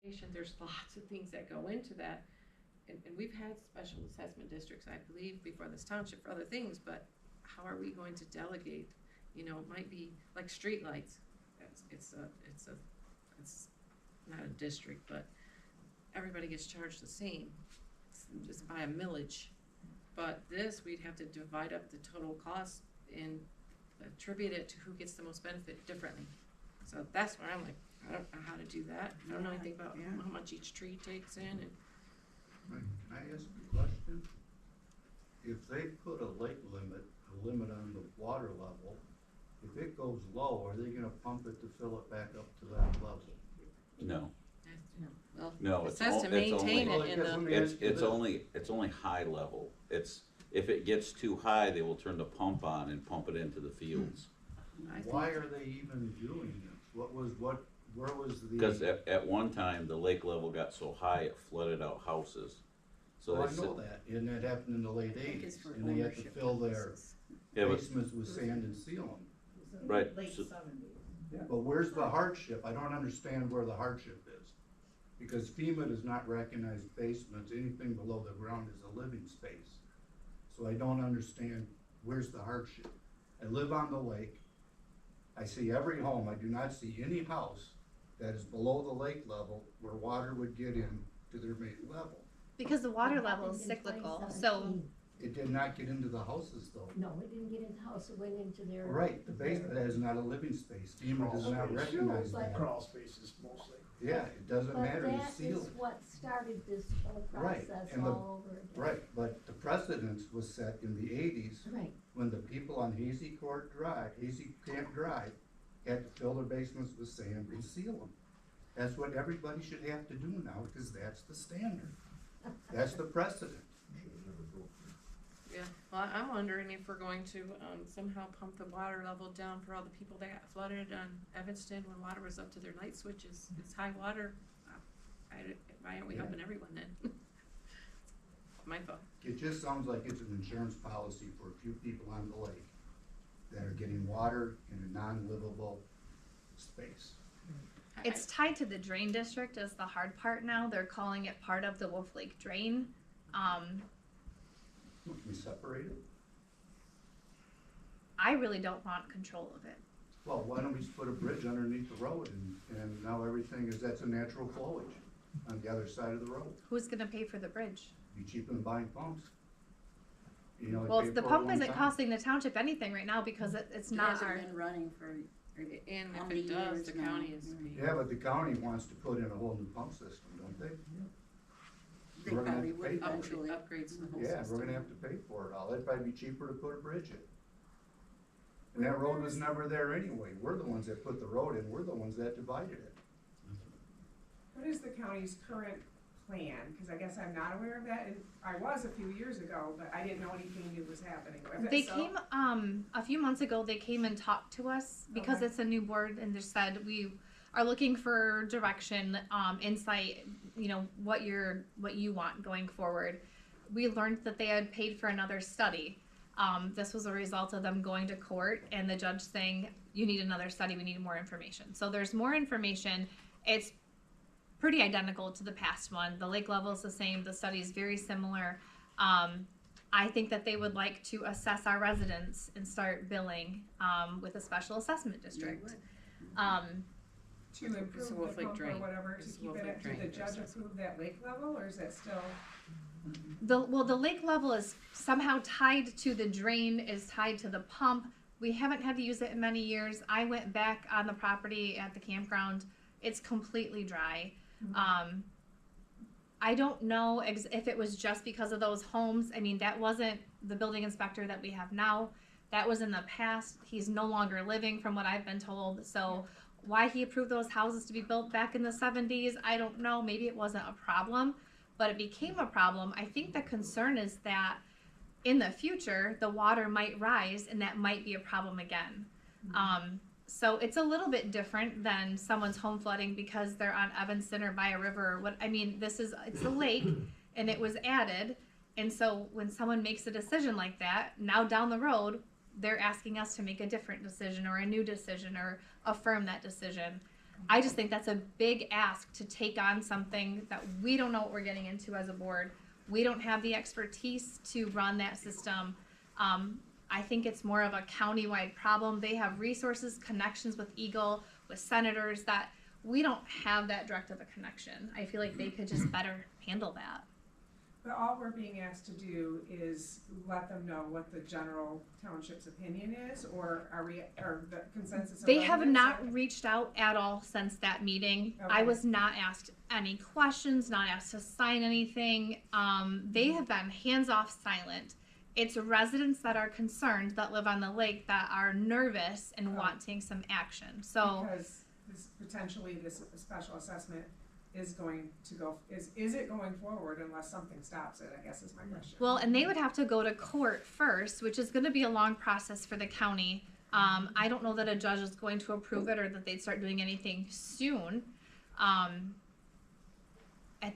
There's lots of things that go into that. And we've had special assessment districts, I believe, before this township for other things, but how are we going to delegate? You know, it might be like streetlights. It's not a district, but everybody gets charged the same. It's just by a millage. But this, we'd have to divide up the total cost and attribute it to who gets the most benefit differently. So that's where I'm like, I don't know how to do that. I don't know anything about how much each tree takes in. And Can I ask a question? If they put a lake limit, a limit on the water level, if it goes low, are they gonna pump it to fill it back up to that level? No, well, no, it it's says to only, maintain it in the. it's only high level. If it gets too high, they will turn the pump on and pump it into the fields. Why are they even doing this? Where was the? Because at one time, the lake level got so high, it flooded out houses. So Oh, I they know that, and that happened in the late eighties, and they had to fill their Yeah, but, basements with sand and seal them. right, Late so- 70s. But where's the hardship? I don't understand where the hardship is. Because FEMA does not recognize basements, anything below the ground is a living space. So I don't understand, where's the hardship? I live on the lake. I see every home, I do not see any house that is below the lake level where water would get in to their main level. Because the water level is cyclical, so It did not get into the houses though. No, it didn't get into the house, it went into their. Right, the basement is not a living space, FEMA does not recognize that. Crawl spaces mostly. Yeah, it doesn't matter, But you that seal is it. what started this whole Right, process and the- all over again. Right, but the precedence was set in the eighties Right, when the people on Hazy Camp Drive had to fill their basements with sand and seal them. That's what everybody should have to do now, because that's the standard. That's the precedent. Yeah, well, I'm wondering if we're going to somehow pump the water level down for all the people that got flooded on Evanston when water was up to their night switches. It's high water. Why aren't we helping everyone then? My thought. It just sounds like it's an insurance policy for a few people on the lake that are getting water in a non-livable space. it's tied to the drain district is the hard part now. They're calling it part of the Wolf Lake Drain. Can we separate it? I really don't want control of it. Well, why don't we just put a bridge underneath the road and now everything is, that's a natural flowage on the other side of the road. Who's gonna pay for the bridge? Be cheaper than buying pumps. You know, Well, pay the for it pump one isn't time. costing the township anything right now because it's It not hasn't our. been running for And how if many it does, years the now? county is paying. Yeah, but the county wants to put in a whole new pump system, don't they? They We're gonna probably have to would pay for it. eventually. Upgrades the whole Yeah, system. we're gonna have to pay for it all. It'd probably be cheaper to put a bridge in. And that road was never there anyway. We're the ones that put the road in, we're the ones that divided it. What is the county's current plan? Because I guess I'm not aware of that, and I was a few years ago, but I didn't know anything new was happening with it. They so- came a few months ago. They came and talked to us because Okay. it's a new board, and just said we are looking for direction, insight. You know what you want going forward. We learned that they had paid for another study. This was a result of them going to court and the judge saying, "You need another study. We need more information." So there's more information. It's pretty identical to the past one. The lake level is the same. The study is very similar. I think that they would like to assess our residents and start billing with a special assessment district. To improve It's a the Wolf Lake pump or drain. whatever, It's to a keep Wolf it Lake up, did the drain judge process. approve that lake level, or is that still? The lake level is somehow tied to the drain, is tied to the pump. We haven't had to use it in many years. I went back on the property at the campground. It's completely dry. I don't know if it was just because of those homes. I mean, that wasn't the building inspector that we have now. That was in the past. He's no longer living, from what I've been told. So why he approved those houses to be built back in the 70s, I don't know. Maybe it wasn't a problem, but it became a problem. I think the concern is that in the future, the water might rise and that might be a problem again. So it's a little bit different than someone's home flooding because they're on Evanston or by a river. It's a lake and it was added. And so when someone makes a decision like that, now down the road, they're asking us to make a different decision or a new decision or affirm that decision. I just think that's a big ask to take on something that we don't know what we're getting into as a board. We don't have the expertise to run that system. I think it's more of a countywide problem. They have resources, connections with Eagle, with senators, that we don't have that direct of a connection. I feel like they could just better handle that. But all we're being asked to do is let them know what the general township's opinion is, or or the consensus of They have residents not are- reached out at all since that meeting. I Okay. was not asked any questions, not asked to sign anything. They have been hands-off silent. It's residents that are concerned that live on the lake that are nervous and Oh. wanting some action. So Because this special assessment is going to go, is it going forward unless something stops it, I guess is my question. well, and they would have to go to court first, which is going to be a long process for the county. I don't know that a judge is going to approve it or that they'd start doing anything soon. At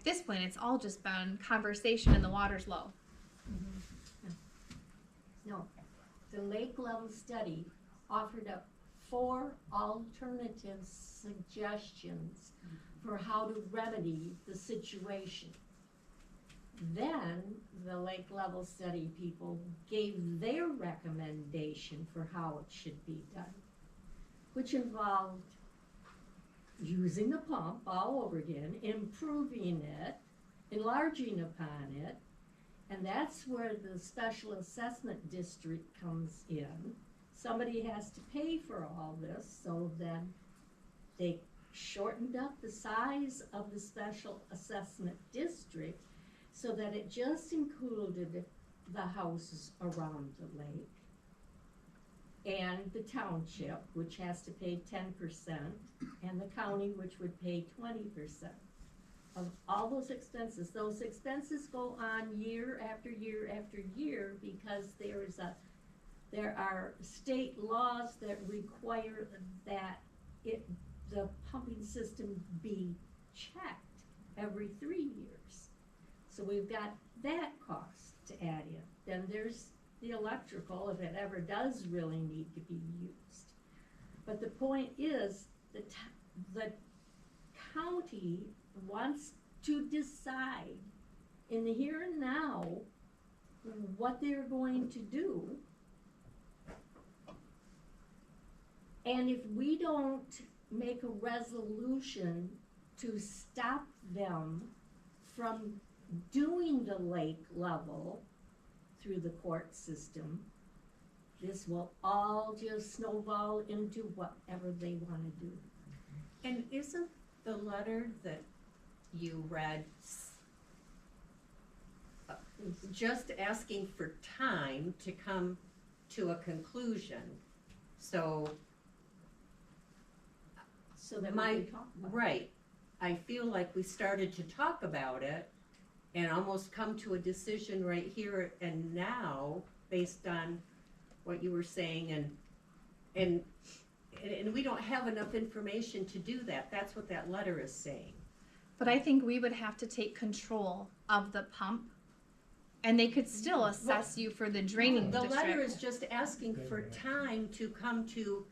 this point, it's all just been conversation and the water's low. No, the lake level study offered up 4 alternative suggestions for how to remedy the situation. Then the lake level study people gave their recommendation for how it should be done, which involved using the pump all over again, improving it, enlarging upon it, and that's where the special assessment district comes in. Somebody has to pay for all this, so then they shortened up the size of the special assessment district so that it just included the houses around the lake and the township, which has to pay 10%, and the county, which would pay 20% of all those expenses. Those expenses go on year after year after year because there are state laws that require that the pumping system be checked every 3 years. So we've got that cost to add in. Then there's the electrical, if it ever does really need to be used. But the point is, the county wants to decide in the here and now what they're going to do. And if we don't make a resolution to stop them from doing the lake level through the court system, this will all just snowball into whatever they want to do. And isn't the letter that you read just asking for time to come to a conclusion? So that we can talk about it. right, I feel like we started to talk about it and almost come to a decision right here and now based on what you were saying, and we don't have enough information to do that. That's what that letter is saying. But I think we would have to take control of the pump, and they could still assess you for the draining The district. letter is just asking for time to come to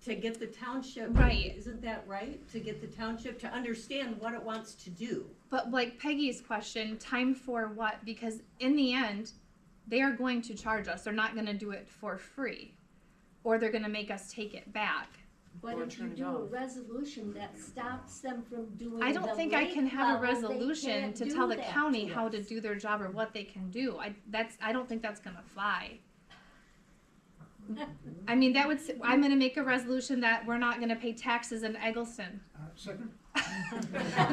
get the township. Right. Isn't that right? To get the township to understand what it wants to do. But like Peggy's question, time for what? Because in the end, they are going to charge us. They're not going to do it for free, or they're going to make us take it back. But Or if you turn it do a off. resolution that stops them from doing I don't the think I lake can have a level, they resolution can't to do tell the that county to how us. to do their job or what they can do. I don't think that's going to fly. I mean, I'm going to make a resolution that we're not going to pay taxes in Eggleston. Second?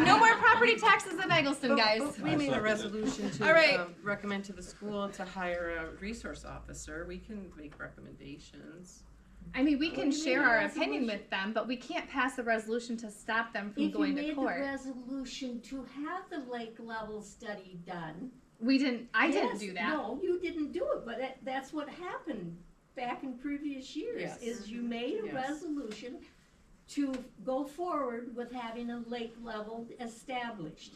No more property taxes in Eggleston, guys. But we made a resolution to All right. recommend to the school to hire a resource officer. We can make recommendations. I mean, we Well, can you share made a our opinion resolution. with them, but we can't pass a resolution to stop them from If you going to made the court. resolution to have the lake level study done. We didn't. I didn't yes, do that. No, you didn't do it, but that's what happened back in previous years, Yes. is you made a Yes. resolution to go forward with having a lake level established.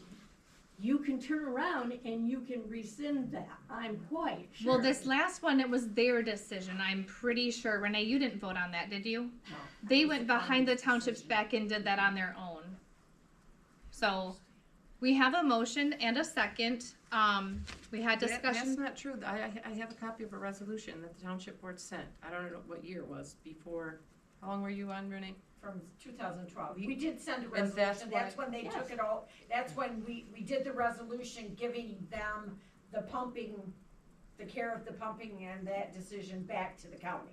you can turn around and you can rescind that, I'm quite sure. Well, this last one, it was their decision, I'm pretty sure. Renee, you didn't vote on that, did you? No. They went behind the township's back and did that on their own. So, we have a motion and a second. We had That's discussion. not true. I have a copy of a resolution that the township board sent. I don't know what year it was before. How long were you on, Renee? From 2012. We did send a And that's resolution, that's when they Yes. took it all, that's when we did the resolution giving them the pumping, the care of the pumping and that decision back to the county.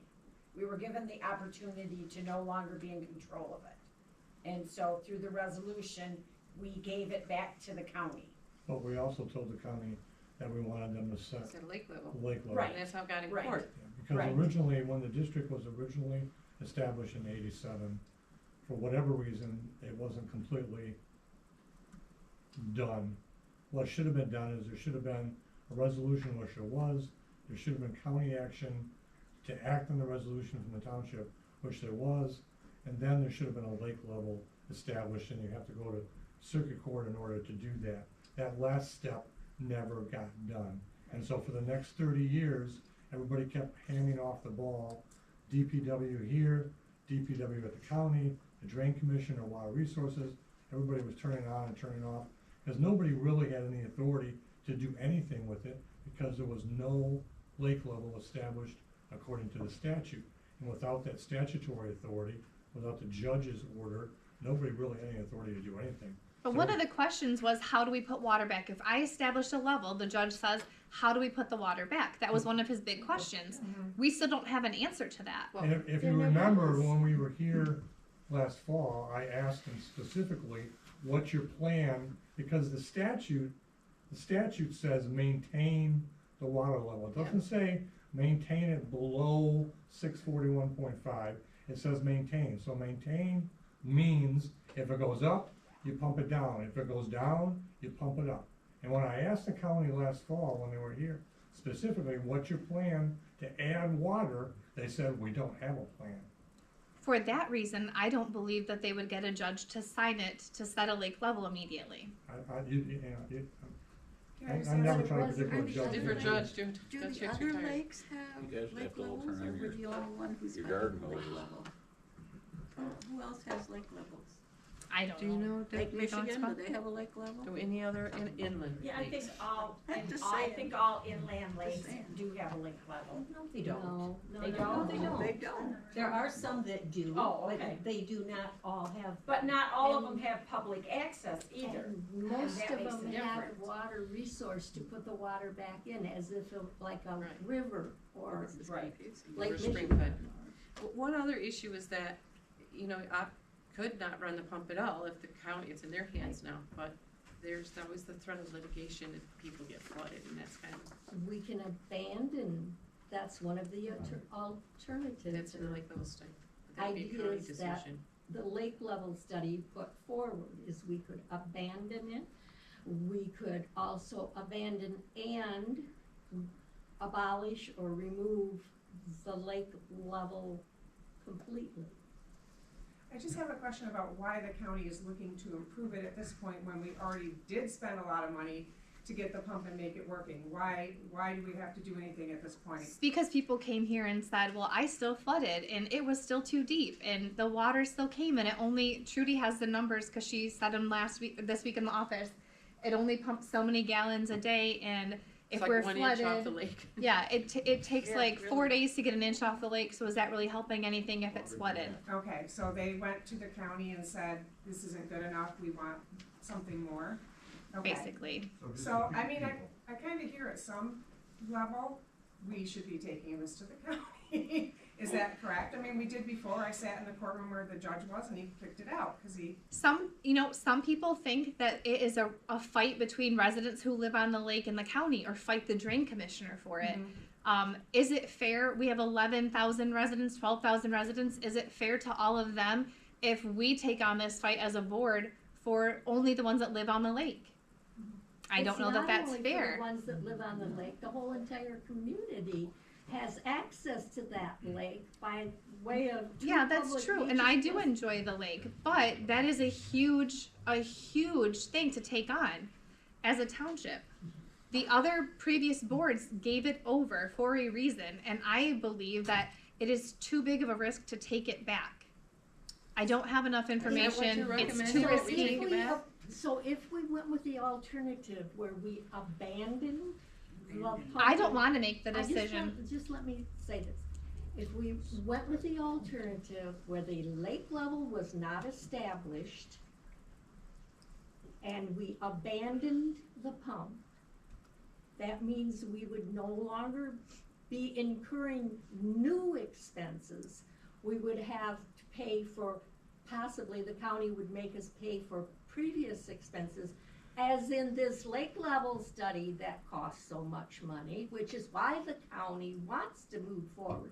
We were given the opportunity to no longer be in control of it. And so through the resolution, we gave it back to the county. But we also told the county that we wanted them to set It's at lake level. lake level. Right. And that's how it got in Right. court. Yeah, because Right. originally, when the district was originally established in '87, for whatever reason, it wasn't completely done. What should have been done is there should have been a resolution, which there was, there should have been county action to act on the resolution from the township, which there was, and then there should have been a lake level established, and you have to go to circuit court in order to do that. That last step never got done. And so for the next 30 years, everybody kept handing off the ball, DPW here, DPW at the county, the Drain Commission or Water Resources, everybody was turning on and turning off, because nobody really had any authority to do anything with it, because there was no lake level established according to the statute. And without that statutory authority, without the judge's order, nobody really had any authority to do anything. But one of the questions was, how do we put water back? If I establish a level, the judge says, how do we put the water back? That was one of his big questions. We still don't have an answer to that. Well, And if there you never remember, was. when we were here last fall, I asked him specifically, what's your plan? Because the statute says maintain the water level. It doesn't say maintain it below 641.5. It says maintain. So maintain means if it goes up, you pump it down. If it goes down, you pump it up. And when I asked the county last fall, when they were here, specifically, what's your plan to add water? They said, we don't have a plan. For that reason, I don't believe that they would get a judge to sign it to set a lake level immediately. Can I just I'm never ask- trying to predict what Was- judge. Different is. judge, Do judge the gets other retired. lakes You have guys have lake to levels, alternate or we're your- the only one who's your got a garden lake hose. level? Who else has lake levels? I don't Do you know? Lake Deb, your thoughts Michigan, about- do they have a lake level? Do any other inland Yeah, I think lakes? I'm just I saying. think all inland lakes saying. do have a lake level. No, they don't. No, no, They no, don't? no, they don't. They don't. There are some that do, Oh, but okay. they do not all have. But not all of them have public access either. And most that of makes them a have difference. water resource to put the water back in, as if it, like a Right. river or This is Right. confusing. Lake Or spring Michigan. fed. One other issue is that, I could not run the pump at all if the county, it's in their hands now, but there's always the threat of litigation if people get flooded, and that's kind of, we can abandon. That's one of the alternatives. that's in the lake level study. But that'd be a county Ideas that- decision. The lake level study put forward is we could abandon it. We could also abandon and abolish or remove the lake level completely. I just have a question about why the county is looking to improve it at this point when we already did spend a lot of money to get the pump and make it working. Why do we have to do anything at this point? It's because people came here and said, well, I still flooded and it was still too deep and the water still came and it only, Trudy has the numbers because she said them this week in the office. It only pumped so many gallons a day, and if It's like we're 1 flooded, inch off the lake. yeah, it takes Yeah, like 4 really. days to get an inch off the lake. So is that really helping anything if it's flooded? Okay, so they went to the county and said, this isn't good enough, we want something more? Okay. Basically, So, I mean, I kinda hear at some level, we should be taking this to the county. Is that correct? I mean, we did before, I sat in the courtroom where the judge was and he kicked it out, cause he, some people think that it is a fight between residents who live on the lake and the county, or fight the drain commissioner for it. Is it fair? We have 11,000 residents, 12,000 residents. Is it fair to all of them if we take on this fight as a board for only the ones that live on the lake? I don't know that that's It's not only for fair. the ones that live on the lake, the whole entire community has access to that lake by way of two Yeah, that's public true, and I do beaches. enjoy the lake, but that is a huge thing to take on. as a township. The other previous boards gave it over for a reason, and I believe that it is too big of a risk to take it back. I don't have enough information. you're It's recommending? too So So we risky. take it back? So if we went with the alternative where we abandoned the pumping. I don't want to make the I just decision. want- Just let me say this. If we went with the alternative where the lake level was not established and we abandoned the pump, that means we would no longer be incurring new expenses. We would have to pay for, possibly the county would make us pay for previous expenses, as in this lake level study that costs so much money, which is why the county wants to move forward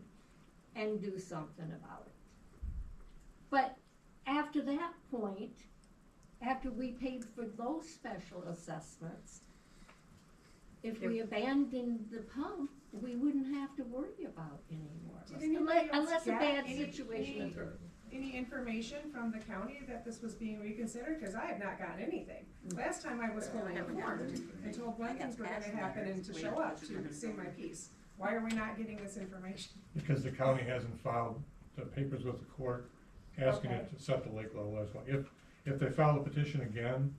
and do something about it. But after that point, after we paid for those special assessments, if we abandoned the pump, we wouldn't have to worry about anymore. Did anybody else Unless a get bad any- situation occurred. Any information from the county that this was being reconsidered? Cause I have not gotten anything. Last time I was fully informed and told when things were gonna happen and to show up to say my piece. Why are we not getting this information? Because the county hasn't filed the papers with the court asking it to set the lake level as well. If they file a petition again,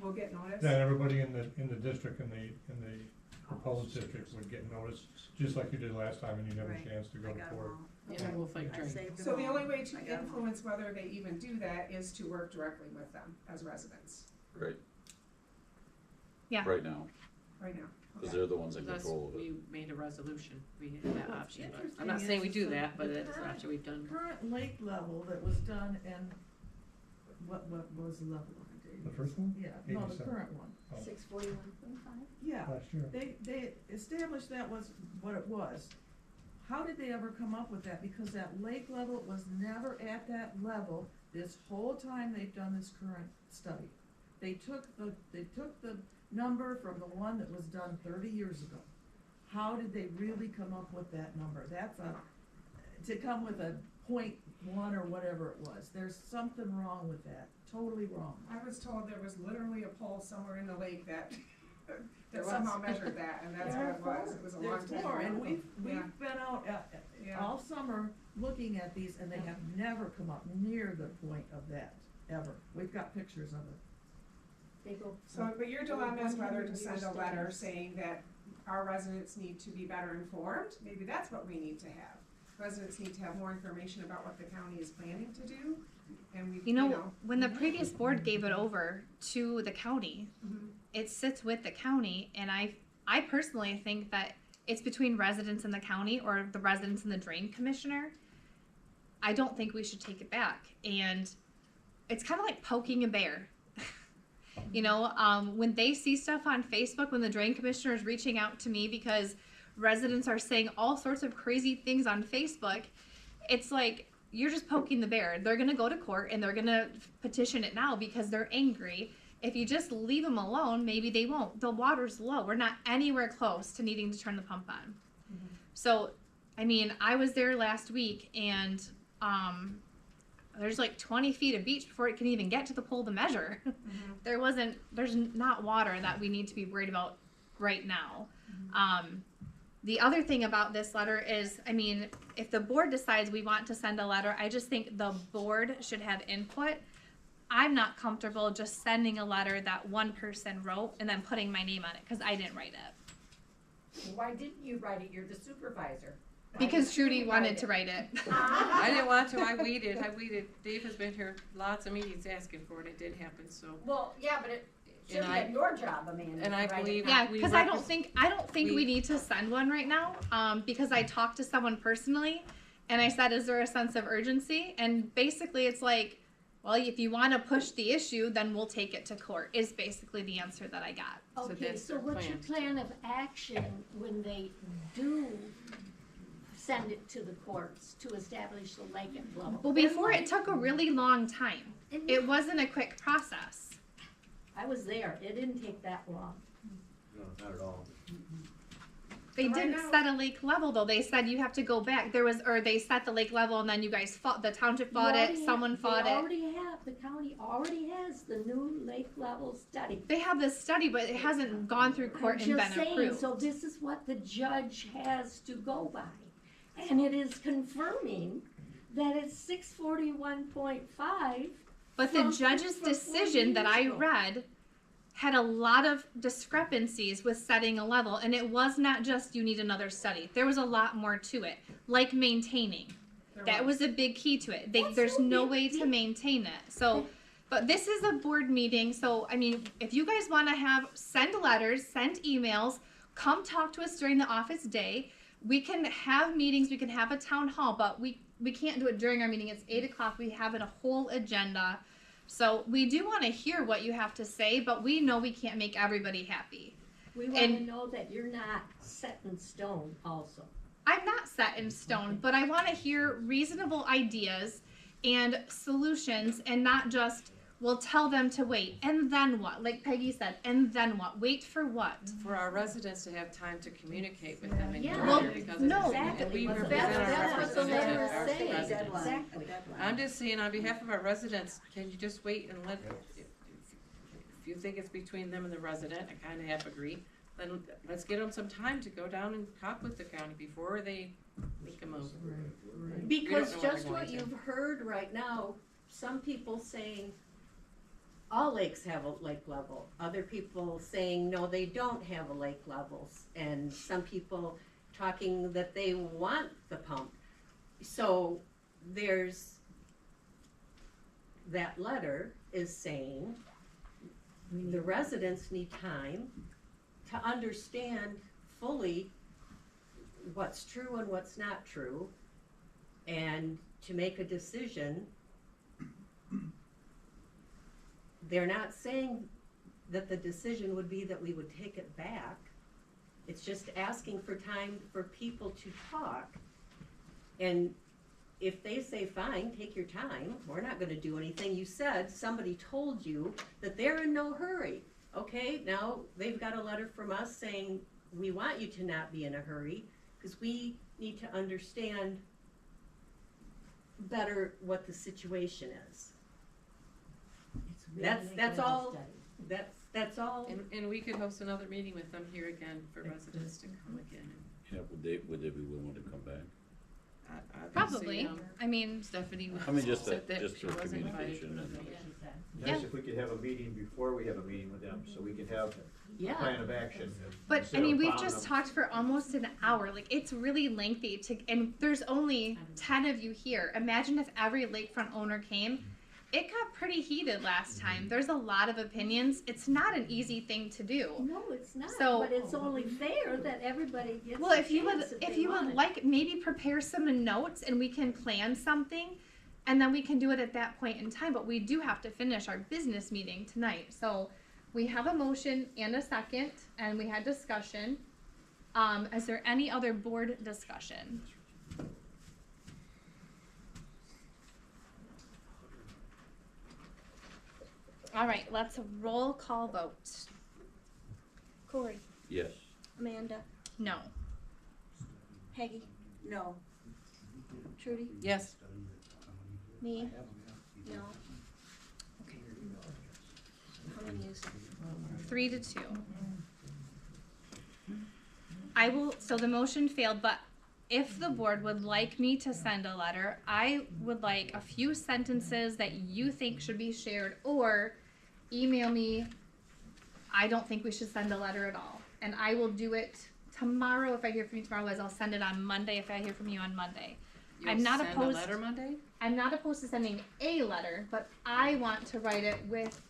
We'll get notice. then everybody in the district, in the proposed district would get notice, just like you did last time and you had a Right. chance to go I to got 'em court. all. Yeah, we'll fight I drain. saved them So the all. only way I to got 'em all. influence whether they even do that is to work directly with them as residents, Right. Yeah. Right now, right now. because Okay. they're the ones in Unless control of it. we made a resolution, we had that What's option, but I'm interesting not saying we is do the- that, but the that's an current- option we've done. Current lake level that was done and what was the level of it, Dave? The first one? Yeah, no, the 87. current one. 641.5? Yeah, Last year. they established that was what it was. How did they ever come up with that? Because that lake level was never at that level this whole time they've done this current study. They took the number from the one that was done 30 years ago. How did they really come up with that number? To come with a 0.1 or whatever it was. There's something wrong with that, totally wrong. I was told there was literally a pole somewhere in the lake that, There that was. somehow measured that, and that's what it was. It was a long There's time more, and ago. we've Yeah. been out Yeah. all summer looking at these, and they have never come up near the point of that, ever. We've got pictures of it. They go. So, but your dilemma is whether to 100 send a years letter studies. saying that our residents need to be better informed. Maybe that's what we need to have. Residents need to have more information about what the county is planning to do, and we, You know, when the previous board gave it over to the county, Mhm. it sits with the county, and I personally think that it's between residents and the county, or the residents and the drain commissioner. I don't think we should take it back, and it's kind of like poking a bear. You know, when they see stuff on Facebook, when the drain commissioner is reaching out to me because residents are saying all sorts of crazy things on Facebook, it's like, you're just poking the bear. They're gonna go to court and they're gonna petition it now because they're angry. If you just leave them alone, maybe they won't. The water's low. We're not anywhere close to needing to turn the pump on. So, I mean, I was there last week, and there's like 20 feet of beach before it can even get to the pole to measure. There's not water that we need to be worried about right now. The other thing about this letter is, I mean, if the board decides we want to send a letter, I just think the board should have input. I'm not comfortable just sending a letter that one person wrote and then putting my name on it, because I didn't write it. Why didn't you write it? You're the supervisor. Why Because didn't you Trudy wanted write to write it. I didn't want to, I waited. Dave has been here lots of meetings asking for it, it did happen, so. Well, yeah, but it should And have been your job, Amanda. and I to write it. believe- Yeah, we because I don't repres- think we need to send one right now. Because I talked to someone personally, and I said, "Is there a sense of urgency?" And basically, it's like, well, if you want to push the issue, then we'll take it to court. Is basically the answer that I got. So Okay, that's so their what's your plan. plan of action when they do send it to the courts to establish the lake level? Well, before it took a really long time. It- It wasn't a quick process. I was there, it didn't take that long. No, not at all. They Right didn't now- set a lake level though. They said you have to go back. They set the lake level, and then you guys fought. The township fought You it. already Someone have- fought They it. already have, the county already has the new lake level study. They have this study, but it hasn't gone through court and I'm been just saying, approved. so this is what the judge has to go by. And it is confirming that it's 641.5. But the from judge's 4 decision that I years ago. read had a lot of discrepancies with setting a level, and it was not just you need another study. There was a lot more to it, like maintaining. That was a big key to it. There's no way to maintain it. So, but this is a board meeting, so I mean, if you guys want to send letters, send emails, come talk to us during the office day. We can have meetings, we can have a town hall, but we can't do it during our meeting. It's 8 o'clock. We have a whole agenda. So we do want to hear what you have to say, but we know we can't make everybody happy. We want to know that you're not set in stone also. I'm not set in stone, but I want to hear reasonable ideas and solutions, and not just, we'll tell them to wait. And then what? Like Peggy said, and then what? Wait for what? For our residents to have time to communicate with them and Yeah. hear Well, it, because no. Exactly. we That's represent our what the letter representative, our is saying. residents. Exactly. I'm just saying, on behalf of our residents, can you just wait and if you think it's between them and the resident, I kinda half agree, then let's give them some time to go down and talk with the county before they make a move. Because know what just they're what going to. you've heard right now, some people saying all lakes have a lake level, other people saying no, they don't have a lake levels, and some people talking that they want the pump. So there's, that letter is saying the residents need time to understand fully what's true and what's not true, and to make a decision. They're not saying that the decision would be that we would take it back. It's just asking for time for people to talk. And if they say, fine, take your time, we're not gonna do anything. You said, somebody told you that they're in no hurry. Okay, now they've got a letter from us saying, we want you to not be in a hurry, because we need to understand better what the situation is. It's really That's a all. study. That's all. And we could host another meeting with them here again for residents to come again. Yeah, would they be willing to come back? Obviously, Probably. I mean, Stephanie I mean, just said that just she for was invited. communication and. Nice if we could have a meeting before we have a meeting with them, so we can have a Yeah. plan of action. but I instead mean, of we've bombing just them. talked for almost an hour. Like, it's really lengthy and there's only 10 of you here. Imagine if every lakefront owner came. It got pretty heated last time. There's a lot of opinions. It's not an easy thing to do. No, it's not, So- but it's only fair that everybody gets Well, a if you would, chance if they you want would it. like, maybe prepare some notes and we can plan something, and then we can do it at that point in time. But we do have to finish our business meeting tonight. So we have a motion and a second, and we had discussion. Is there any other board discussion? All right, let's roll call vote. Corey, Yes. Amanda, No. Peggy, no. Trudy, Yes, me, no. How many is? 3-2. I will, so the motion failed, but if the board would like me to send a letter, I would like a few sentences that you think should be shared, or email me, I don't think we should send a letter at all. And I will do it tomorrow if I hear from you tomorrow, as I'll send it on Monday if I hear from you on Monday. you'll I'm not send opposed- a letter Monday? I'm not opposed to sending a letter, but I want to write it with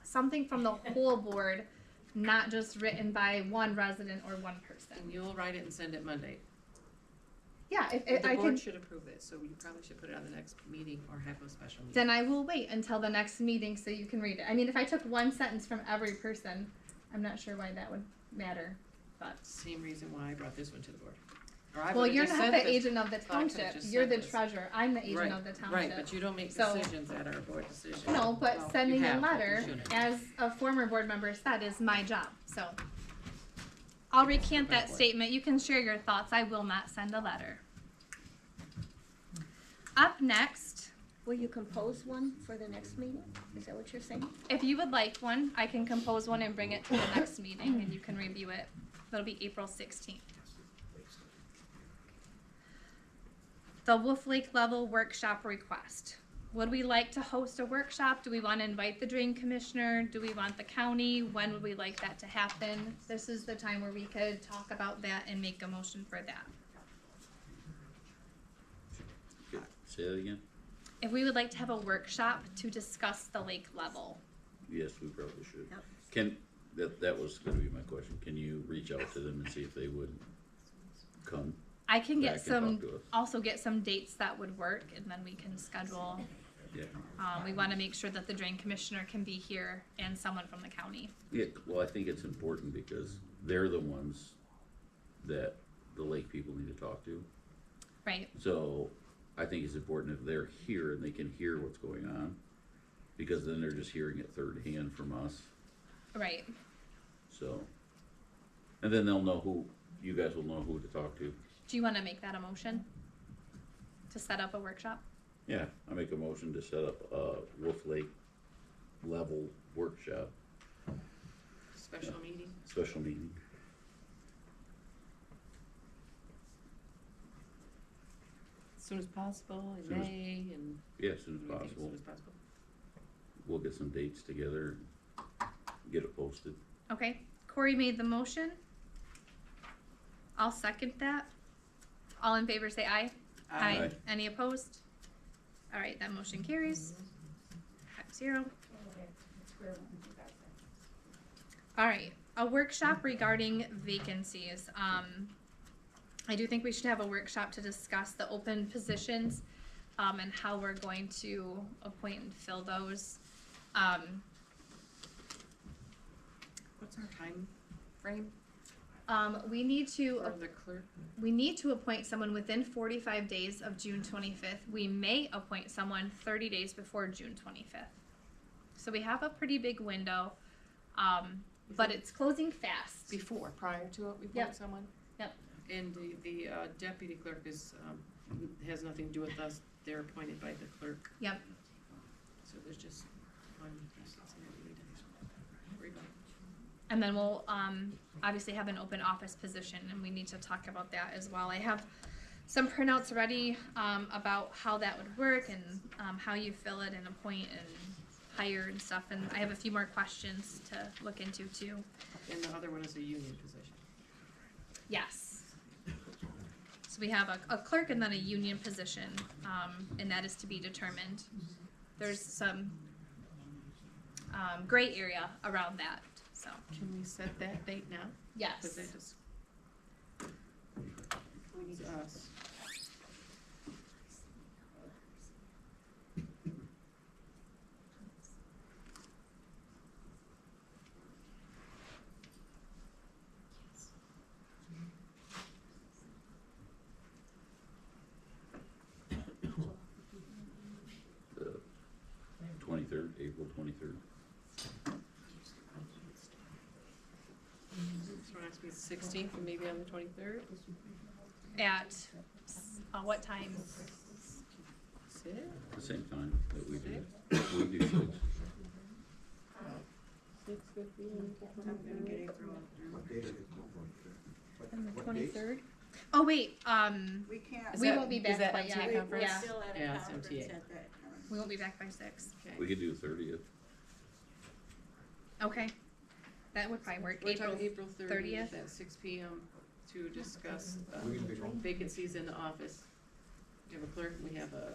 something from the whole board, not just written by one resident or one person. And you'll write it and send it Monday. Yeah, if The I board can, should approve it, so you probably should put it on the next meeting or have a special meeting. then I will wait until the next meeting so you can read it. I mean, if I took one sentence from every person, I'm not sure why that would matter, but. Same reason why I brought this one to the board. Or I Well, would've you're just not said the this. agent of the I could've township, just you're said the this. treasurer, I'm the agent Right, of the township. Right, but you don't make So- decisions that are board decisions. No, but Well, sending you a have, but you letter, shouldn't. as a former board member said, is my job, so. I'll recant that statement, you can share your thoughts, I will not send a letter. Up next Will you compose one for the next meeting? Is that what you're saying? If you would like one, I can compose one and bring it to the next meeting and you can review it. That'll be April 16th. The Wolf Lake level workshop request. Would we like to host a workshop? Do we want to invite the drain commissioner? Do we want the county? When would we like that to happen? This is the time where we could talk about that and make a motion for that. Say that again? If we would like to have a workshop to discuss the lake level. Yes, we probably should. Yep. Can, that was gonna be my question, can you reach out to them and see if they would come? I can back get and some, talk to us? also get some dates that would work and then we can schedule. Yeah, We wanna make sure that the drain commissioner can be here and someone from the county. yeah, well, I think it's important because they're the ones that the lake people need to talk to. Right, So I think it's important if they're here and they can hear what's going on, because then they're just hearing it third hand from us, right. so. And then they'll know who, you guys will know who to talk to. Do you wanna make that a motion? To set up a workshop? Yeah, I make a motion to set up a Wolf Lake level workshop, Special meeting. special meeting. As soon as possible, in Soon as- May, and. Yeah, as soon as what do you think, possible. As soon as possible. We'll get some dates together, and get it posted. Okay, Corey made the motion. I'll second that. All in favor say aye. Aye. Any opposed? Alright, that motion carries. 5-0. Alright, a workshop regarding vacancies. I do think we should have a workshop to discuss the open positions, and how we're going to appoint and fill those. What's our time frame We need to for the clerk? We need to appoint someone within 45 days of June 25th. We may appoint someone 30 days before June 25th. So we have a pretty big window, but it's closing fast. Before, prior to it, we Yep. appoint someone? Yep. And the deputy clerk is, has nothing to do with us, they're appointed by the clerk. Yep. So there's just one person that we need to worry about. And then we'll obviously have an open office position, and we need to talk about that as well. I have some printouts ready about how that would work and how you fill it and appoint and hire and stuff. And I have a few more questions to look into too. And the other one is a union position. Yes. So we have a clerk and then a union position, and that is to be determined. There's some gray area around that, so. Can we set that date now? Yes. Cause that just. It's us. The 23rd, April 23rd. So it has to be the 16th and maybe on the 23rd? At what time? 6? The same time that we do. We do 6. 6 would be. On the 23rd? Oh, wait, We can't. we won't be back Is that by MTA yet. conference? Yeah, Still at Yeah, a it's conference MTA. at that time. we won't be back by 6. Okay. We could do 30th. Okay. That would probably work. We're talking April 30th 30th? at 6 p.m. to discuss vacancies in the office. We have a clerk, we have a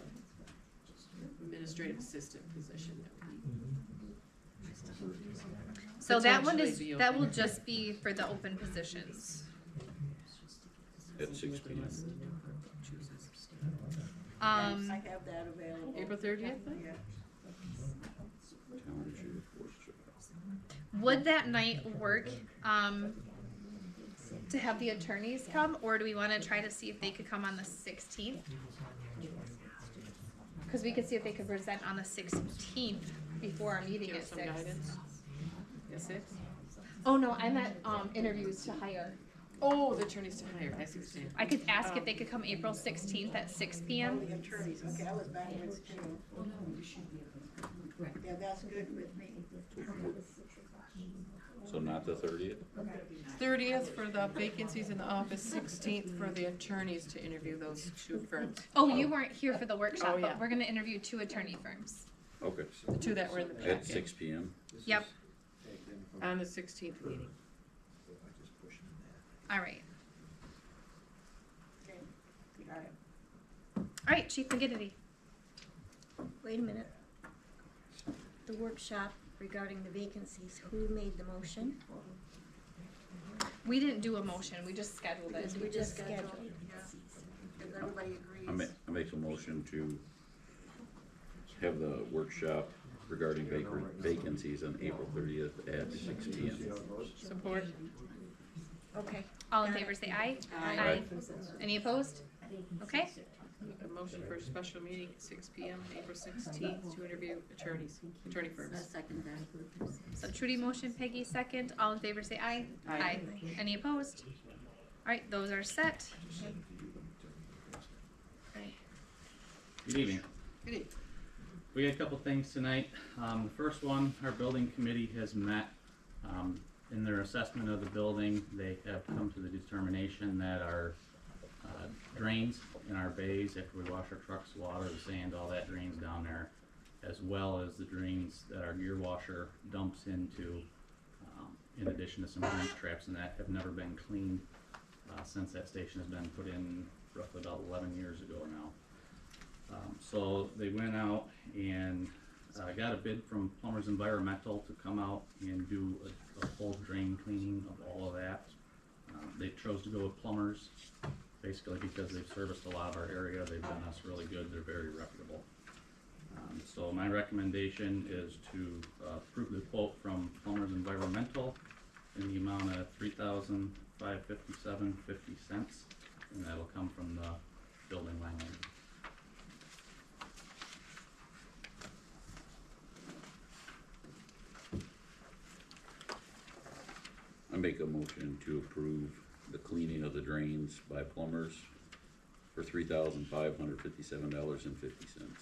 administrative assistant position that we So that one potentially is, be that open. will just be for the open positions. At 6 p.m. I have that available. April 30th then? Yeah. Township, Worcester. Would that night work, to have the attorneys come, or do we wanna try to see if they could come on the 16th? Cause we could see if they could present on the 16th before our meeting Give at us some 6. guidance. At 6? Oh, no, I meant, interviews to hire. Oh, the attorneys to hire, I see what you're saying. I could ask if they could come April 16th at 6 p.m. The attorneys, okay, I was backwards too. Yeah, that's good with me. So not the 30th? 30th for the vacancies in the office, 16th for the attorneys to interview those two firms, Oh, you weren't here for the workshop, Oh, yeah. but we're gonna interview 2 attorney firms. Okay. the two that were in the At packet, 6 p.m.? Yep. on the 16th meeting. All right. Got it. All right, Chief McGinnity. Wait a minute. The workshop regarding the vacancies, who made the motion? We didn't do a motion, we just scheduled it. Because we just scheduled. Does everybody I make a motion to have the workshop regarding vacancies on April 30th at 6 p.m. Support? Okay. All in favor say aye. Aye. Any opposed? Okay. A motion for a special meeting at 6 p.m., April 16th, to interview attorney firms. Second that. So Trudy motion, Peggy second. All in favor say aye. Aye. Any opposed? All right, those are set. Good evening. Good evening. We had a couple things tonight. The first one, our building committee has met. In their assessment of the building, they have come to the determination that our drains in our bays, after we wash our trucks, water, the sand, all that drains down there, as well as the drains that our gear washer dumps into, in addition to some grease traps and that, have never been cleaned since that station has been put in roughly about 11 years ago now. So they went out and got a bid from Plumbers Environmental to come out and do a full drain cleaning of all of that. They chose to go with Plumbers, basically because they've serviced a lot of our area. They've done us really good. They're very reputable. So my recommendation is to approve the quote from Plumbers Environmental in the amount of $3,557.50, and that'll come from the building line item. I make a motion to approve the cleaning of the drains by plumbers for $3,557.50.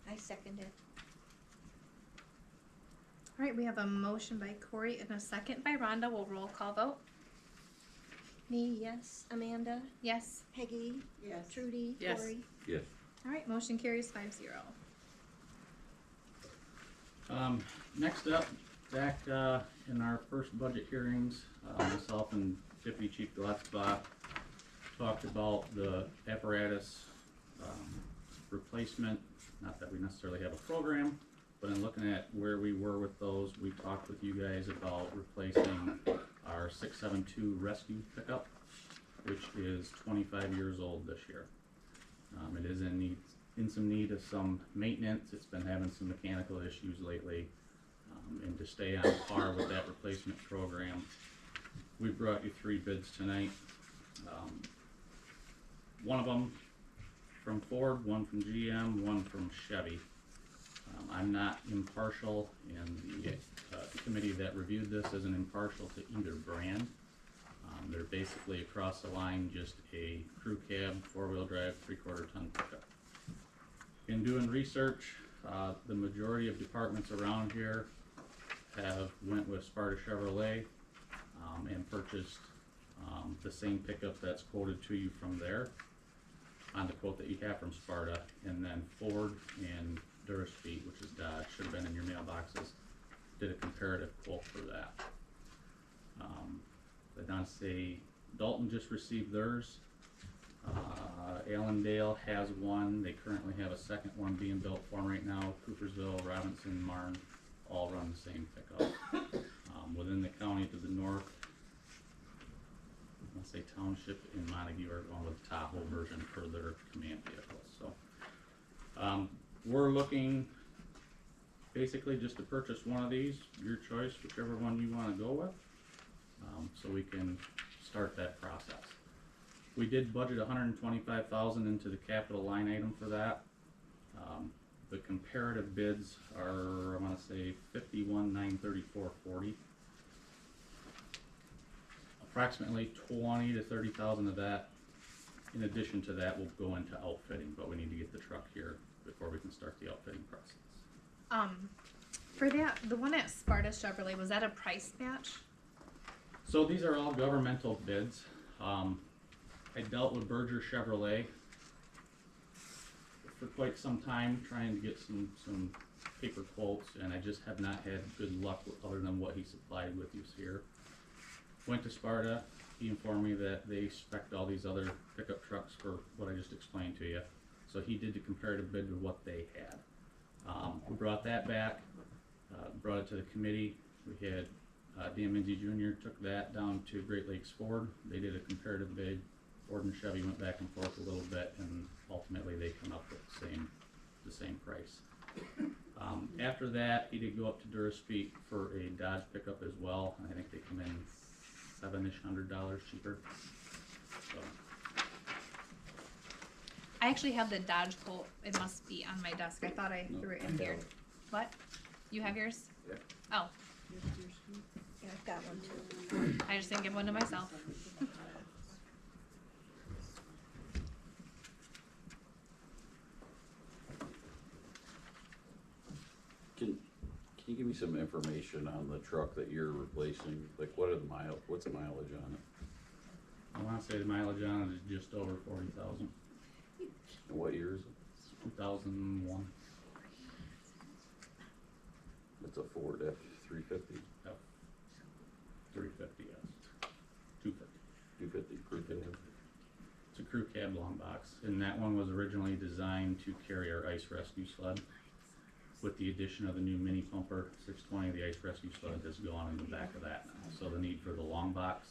I second it. All right, we have a motion by Corey and a second by Rhonda. We'll roll call vote. Me, yes. Amanda? Yes. Peggy? Yes. Trudy? Yes. Cory? Yes. All right, motion carries 5-0. Next up, back in our first budget hearings, myself and Deputy Chief Gillespie talked about the apparatus replacement. Not that we necessarily have a program, but in looking at where we were with those, we talked with you guys about replacing our 672 rescue pickup, which is 25 years old this year. It is in some need of some maintenance. It's been having some mechanical issues lately, and to stay on par with that replacement program, we brought you 3 bids tonight. One of them from Ford, one from GM, one from Chevy. I'm not impartial, and the committee that reviewed this isn't impartial to either brand. They're basically across the line just a crew cab, 4-wheel drive, 3/4 ton pickup. In doing research, the majority of departments around here have went with Sparta Chevrolet and purchased the same pickup that's quoted to you from there on the quote that you have from Sparta, and then Ford and Duraspeed, which is Dodge, should have been in your mailboxes, did a comparative quote for that. The Donsey Dalton just received theirs. Allendale has one. They currently have a second one being built for them right now. Coopersville, Robinson, Marne, all run the same pickup. Within the county to the north, let's say Township and Montague are going with the Tahoe version for their command vehicles. So we're looking basically just to purchase one of these, your choice, whichever one you want to go with, so we can start that process. We did budget $125,000 into the capital line item for that. The comparative bids are, I want to say, $51,934.40 Approximately 20 to 30,000 of that, in addition to that, will go into outfitting, but we need to get the truck here before we can start the outfitting process. For that, the one at Sparta Chevrolet, was that a price match? So these are all governmental bids. I dealt with Berger Chevrolet for quite some time, trying to get some paper quotes, and I just have not had good luck other than what he supplied with us here. Went to Sparta. He informed me that they spec'd all these other pickup trucks for what I just explained to you. So he did the comparative bid with what they had. We brought that back, brought it to the committee. We had Dan Minzy Jr. took that down to Great Lakes Ford. They did a comparative bid. Ford and Chevy went back and forth a little bit, and ultimately they come up with the same price. After that, he did go up to Duraspeak for a Dodge pickup as well. I think they come in $700 cheaper. So. I actually have the Dodge quote. It must be on my desk. I thought I threw it in here. What? You have yours? Yeah. Oh, Yeah, I've got one too. I just didn't give one to myself. Can you give me some information on the truck that you're replacing? Like, what's the mileage on it? I want to say the mileage on it is just over 40,000. And what year is it? 2001. It's a Ford F-350. Yep. 350, yes. 250. 250 crew cab. It's a crew cab long box, and that one was originally designed to carry our ice rescue sled. With the addition of the new mini pumper 620, the ice rescue sled has gone in the back of that now. So the need for the long box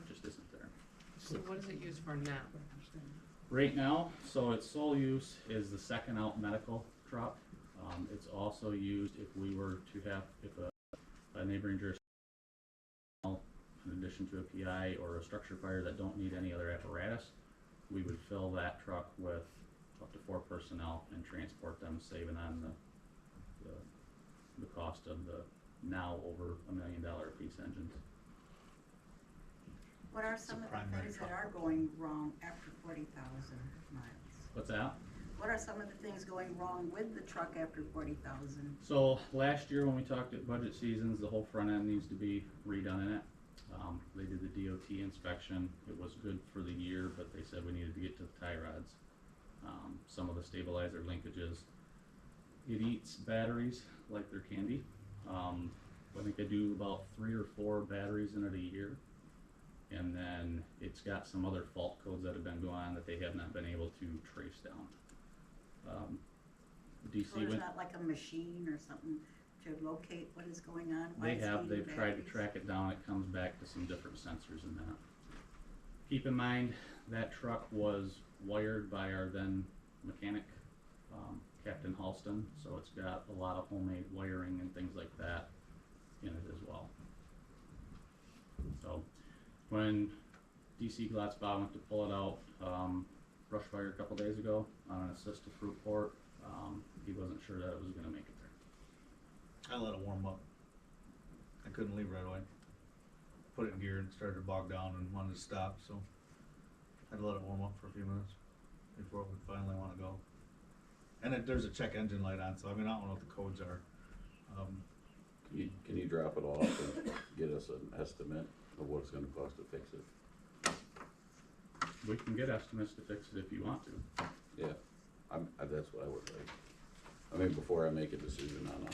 just isn't there. So what is it used for now? Right now, so its sole use is the second out medical truck. It's also used if we were to have, if a neighboring jurisdiction, in addition to a PI or a structure fire that don't need any other apparatus, we would fill that truck with up to 4 personnel and transport them, saving on the cost of the now over $1 million piece engines. What are some of the things that are going wrong after 40,000 miles? What's that? What are some of the things going wrong with the truck after 40,000? So last year when we talked at budget seasons, the whole front end needs to be redone in it. They did the DOT inspection. It was good for the year, but they said we needed to get to the tie rods. Some of the stabilizer linkages. It eats batteries like they're candy. I think I do about 3 or 4 batteries in it a year. And then it's got some other fault codes that have been going on that they have not been able to trace down. DC So there's went, not like a machine or something to locate what is going on? they've tried to track it down. It comes back to some different sensors in that. Keep in mind that truck was wired by our then mechanic, Captain Halston, so it's got a lot of homemade wiring and things like that in it as well. So when DC Glatzbaugh went to pull it out, brush fire a couple days ago on an assist to fruit port, he wasn't sure that it was going to make it there. I let it warm up. I couldn't leave right away. Put it in gear and started to bog down and wanted to stop, so I had to let it warm up for a few minutes before it would finally want to go. And there's a check engine light on, so I mean, I don't know what the codes are. Can you drop it off and get us an estimate of what it's gonna cost to fix it? We can get estimates to fix it if you want to. Yeah, that's what I would like. I mean, before I make a decision on a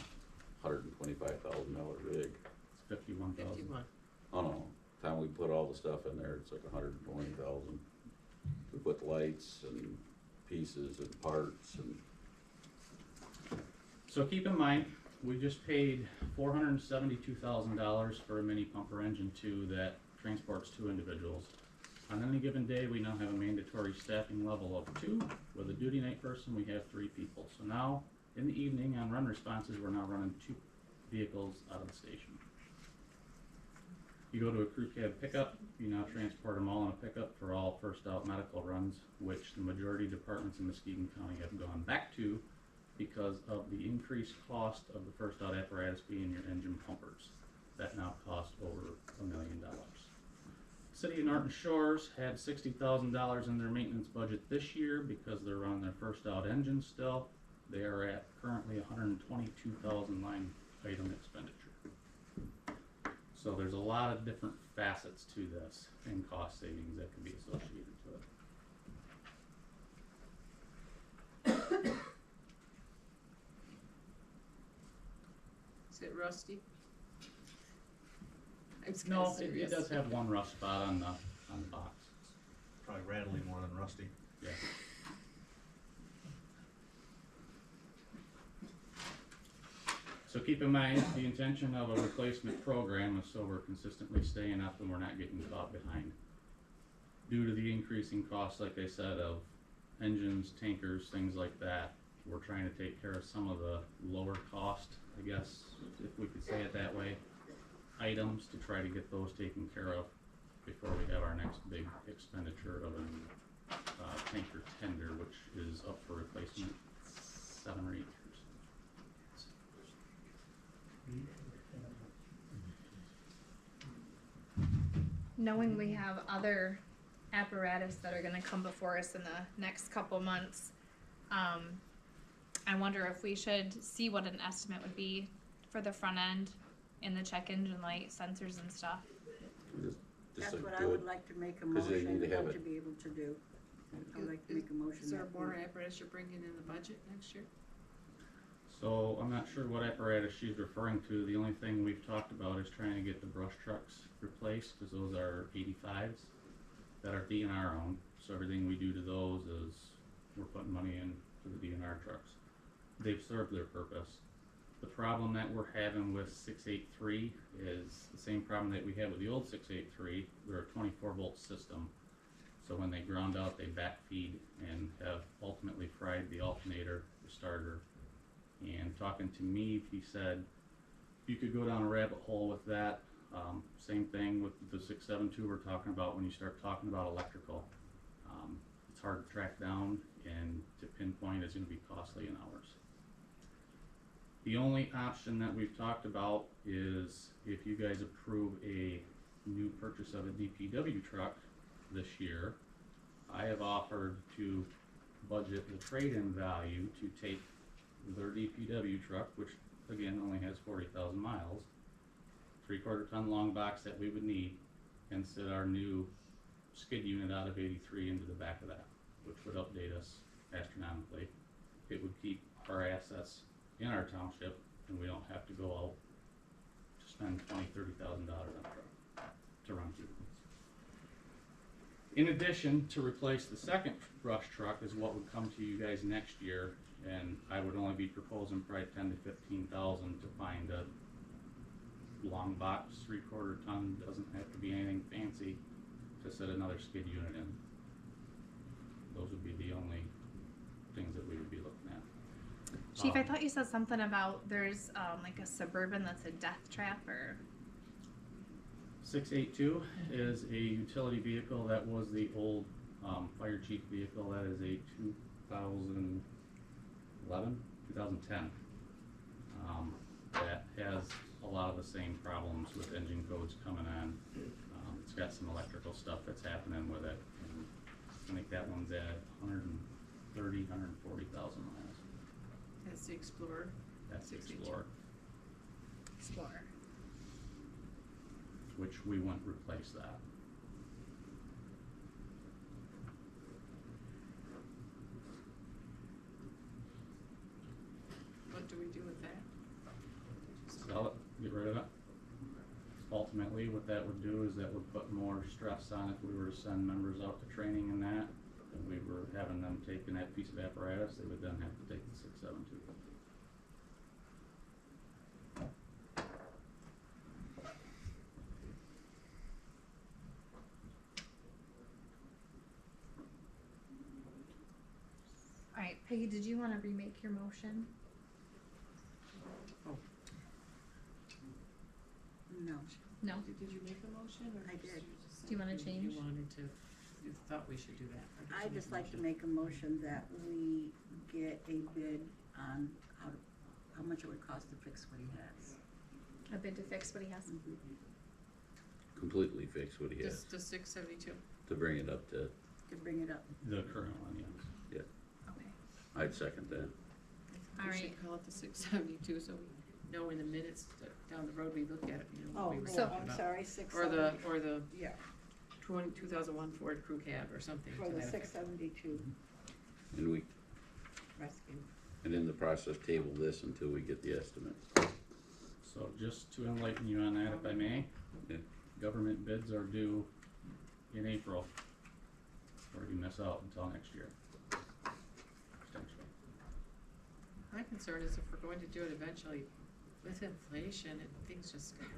$125,000 rig. It's 51,000. 51. Oh no, time we put all the stuff in there, it's like 120,000. We put lights and pieces and parts and. So keep in mind, we just paid $472,000 for a mini pumper engine 2 that transports 2 individuals. On any given day, we now have a mandatory staffing level of 2. With a duty night person, we have 3 people. So now, in the evening, on run responses, we're now running 2 vehicles out of the station. You go to a crew cab pickup, you now transport them all in a pickup for all first out medical runs, which the majority of departments in Muskegon County have gone back to because of the increased cost of the first out apparatus being your engine pumpers. That now cost over $1 million. City of Norton Shores had $60,000 in their maintenance budget this year because they're on their first out engine still. They are at currently 122,000 line item expenditure. So there's a lot of different facets to this and cost savings that can be associated to it. Is it rusty? I'm just No, kinda it serious. does have one rust spot on the box. Probably rattling more than rusty. Yeah. So keep in mind, the intention of a replacement program is so we're consistently staying up and we're not getting caught behind. Due to the increasing costs, like I said, of engines, tankers, things like that, we're trying to take care of some of the lower cost, I guess, if we could say it that way, items to try to get those taken care of before we have our next big expenditure of a tanker tender, which is up for replacement 7 or 8 years. Knowing we have other apparatus that are gonna come before us in the next couple months, I wonder if we should see what an estimate would be for the front end and the check engine light sensors and stuff. That's a what I good- would like to make a 'cause they motion need to have and it. to be able to do. I'd like to make a motion. Is there that more we- apparatus you're bringing in the budget next year? So I'm not sure what apparatus she's referring to. The only thing we've talked about is trying to get the brush trucks replaced, because those are 85s that are DNR owned. So everything we do to those is we're putting money in for the DNR trucks. They've served their purpose. The problem that we're having with 683 is the same problem that we had with the old 683. They're a 24-volt system. So when they ground out, they backfeed and have ultimately fried the alternator, the starter. And talking to me, he said, you could go down a rabbit hole with that. Same thing with the 672 we're talking about when you start talking about electrical. It's hard to track down and to pinpoint is going to be costly in hours. The only option that we've talked about is if you guys approve a new purchase of a DPW truck this year, I have offered to budget the trade-in value to take their DPW truck, which again only has 40,000 miles, 3/4 ton long box that we would need, and set our new skid unit out of 83 into the back of that, which would update us astronomically. It would keep our assets in our township, and we don't have to go out to spend $20,000-$30,000 on a truck to run two. In addition, to replace the second brush truck is what would come to you guys next year, and I would only be proposing probably 10 to 15,000 to find a long box, 3/4 ton, doesn't have to be anything fancy, to set another skid unit in. Those would be the only things that we would be looking at. Chief, I thought you said something about there's like a Suburban that's a death trap or. 682 is a utility vehicle that was the old fire chief vehicle. That is a 2010. That has a lot of the same problems with engine codes coming on. It's got some electrical stuff that's happening with it. And I think that one's at 140,000 miles. That's the Explorer. That's the 682. Explorer. Which we wouldn't replace that. What do we do with that? Sell it, get rid of it. Ultimately, what that would do is that would put more stress on if we were to send members out to training and that, and we were having them taking that piece of apparatus, they would then have to take the 672. Alright, Peggy, did you wanna remake your motion? No, No? Did you make a motion or? I did. Do you wanna change? You wanted to, you thought we should do that. or did I'd you just make a like to motion? make a motion that we get a bid on how much it would cost to fix what he has. A bid to fix what he has? completely fix what he has, Just 672. to bring it up to, To bring it up. The current one, yes. Okay, I'd second that. We Alright. should call it the 672, so we know in the minutes that down the road we look at it, you know, Oh, what we were So- talking I'm about. sorry, 672. Or the Yeah. 2001 Ford Crew Cab or something. For to the that effect. 672 And we, rescue. and in the process, table this until we get the estimate. So just to enlighten you on that, if I may. Yeah. Government bids are due in April, or you miss out until next year. Potentially. My concern is if we're going to do it eventually, with inflation and things just skyrocket.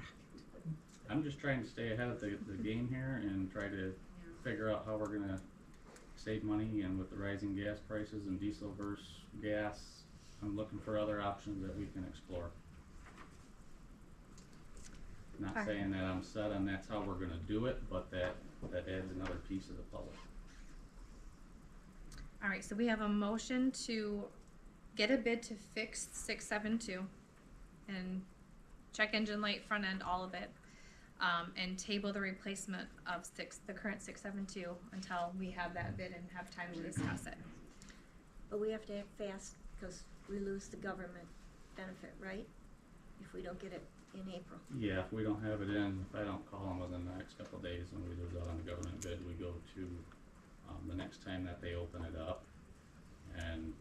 I'm just trying to stay ahead of the game here and try to figure out how we're gonna save money, and with the rising gas prices and diesel versus gas, I'm looking for other options that we can explore. Not Alright. saying that I'm set on that's how we're gonna do it, but that adds another piece of the puzzle. alright, so we have a motion to get a bid to fix 672 and check engine light, front end, all of it. And table the replacement of the current 672 until we have that bid and have time to discuss it. But we have to act fast, because we lose the government benefit, right? If we don't get it in April. Yeah, if we don't have it in, if I don't call them within the next couple of days and we lose out on the government bid, we go to, the next time that they open it up. And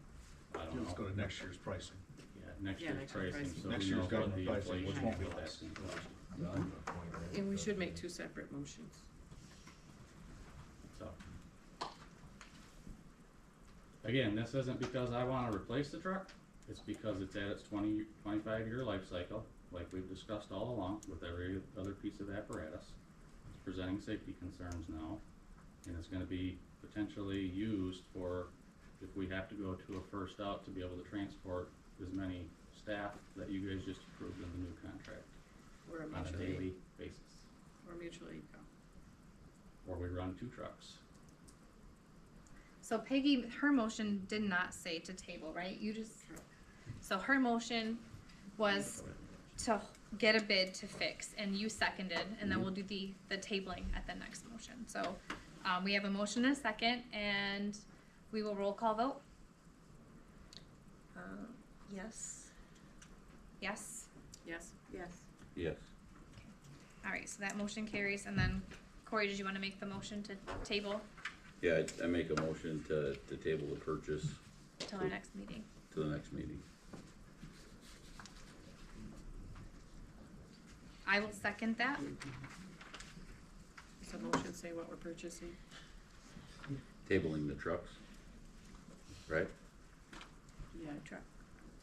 I don't know. Let's go to next year's pricing. Yeah, next Yeah, year's next year's pricing, pricing. so Next we know year's what government the pricing, which inflation won't be will less. be. And we should make two separate motions. So. Again, this isn't because I wanna replace the truck, it's because it's at its 25-year life cycle, like we've discussed all along with every other piece of apparatus. It's presenting safety concerns now, and it's gonna be potentially used for, if we have to go to a first out to be able to transport as many staff that you guys just approved in the new contract Or a on a mutual aid, daily basis. or mutual aid. Or we run 2 trucks. So Peggy, her motion did not say to table, right? You just, so her motion was to get a bid to fix, and you seconded, and then we'll do the tabling at the next motion. So, we have a motion and a second, and we will roll call vote. Yes. Yes? Yes? Yes. Yes. Alright, so that motion carries, and then Corey, did you wanna make the motion to table Yeah, I make a motion to table the purchase till our next meeting? to the next meeting. I will second that. Does the motion say what we're purchasing? Tabling the trucks, right? Yeah, truck.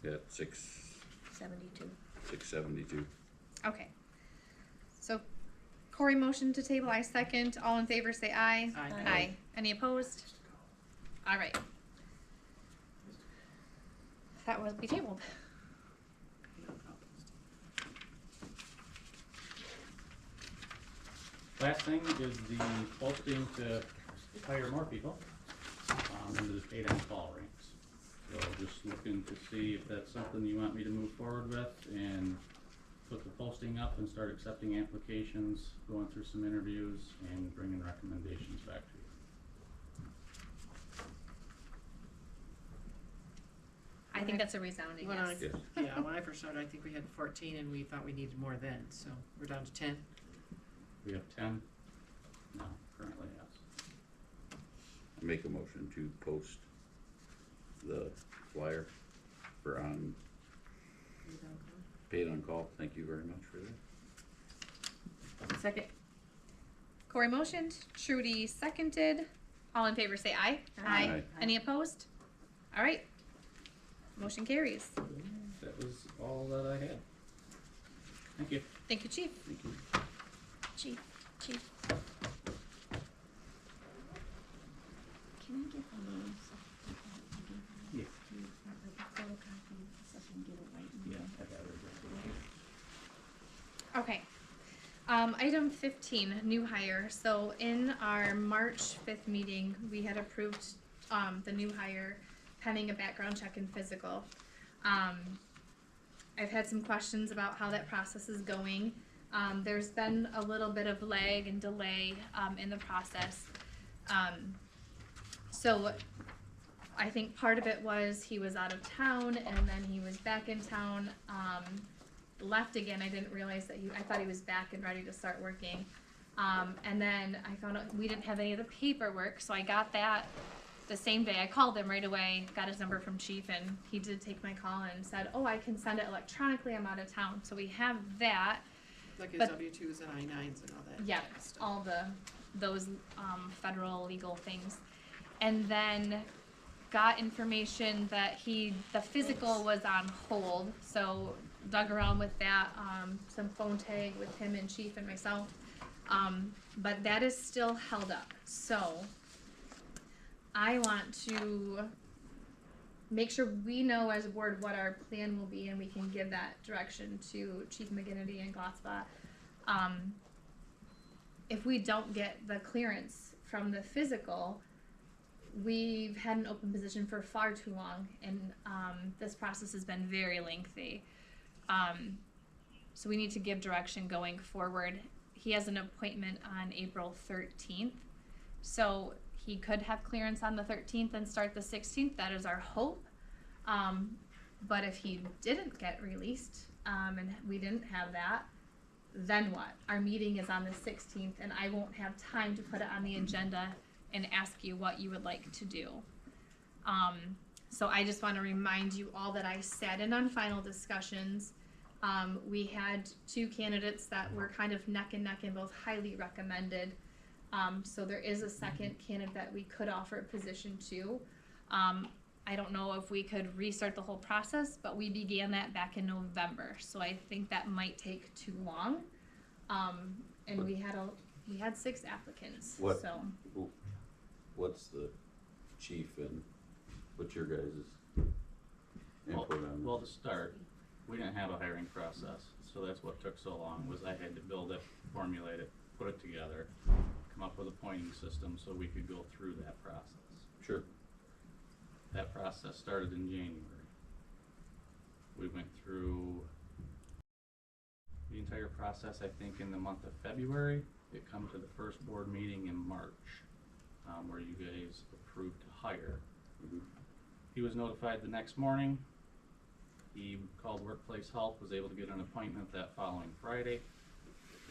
Yeah, 672. 72. Okay. So Corey motion to table, I second. All in favor say aye. Aye. Aye. Any opposed? Alright. That will be tabled. Last thing is the posting to hire more people, into the paid on call ranks. So just looking to see if that's something you want me to move forward with and put the posting up and start accepting applications, going through some interviews and bringing recommendations back to you. I think that's a resounding When yes. Yes. Yeah, when I first started, I think we had 14 and we thought we needed more then, so we're down to 10. We have 10 now, currently, yes. I make a motion to post the flyer for paid on call. Thank you very much for that. Second. Corey motioned, Trudy seconded. All in favor say aye. Aye. Any opposed? Alright. Motion carries. That was all that I had. Thank you. Thank you, Chief. Thank you. Chief, Chief. Can I get the names of people? Yeah. Do you have like a photocopy so I can get it right in Yeah, there? I got it. Okay. Item 15, new hire. So in our March 5th meeting, we had approved the new hire pending a background check and physical. I've had some questions about how that process is going. There's been a little bit of lag and delay in the process. So I think part of it was he was out of town and then he was back in town, left again. I didn't realize that I thought he was back and ready to start working. And then I found out we didn't have any of the paperwork, so I got that the same day. I called him right away, got his number from Chief, and he did take my call and said, oh, I can send it electronically, I'm out of town. So we have that. Like his But- W-2s and I-9s and all that. Yeah, kind of stuff. all those federal legal things. And then got information that the physical was on hold, so dug around with that, some phone tag with him and Chief and myself. But that is still held up. So I want to make sure we know as a board what our plan will be and we can give that direction to Chief McGinnity and Glotzba. If we don't get the clearance from the physical, we've had an open position for far too long, and this process has been very lengthy. So we need to give direction going forward. He has an appointment on April 13th, so he could have clearance on the 13th and start the 16th. That is our hope. But if he didn't get released, and we didn't have that, then what? Our meeting is on the 16th, and I won't have time to put it on the agenda and ask you what you would like to do. So I just want to remind you all that I sat in on final discussions. We had 2 candidates that were kind of neck and neck and both highly recommended. So there is a second candidate that we could offer a position to. I don't know if we could restart the whole process, but we began that back in November, so I think that might take too long. And we had 6 applicants. What- So What's the chief and what's your guys' input on Well, this? to start, we didn't have a hiring process, so that's what took so long, was I had to build it, formulate it, put it together, come up with a pointing system so we could go through that process. Sure. That process started in January. We went through the entire process, I think, in the month of February. It come to the first board meeting in March, where you guys approved to hire. He was notified the next morning. He called Workplace Health, was able to get an appointment that following Friday.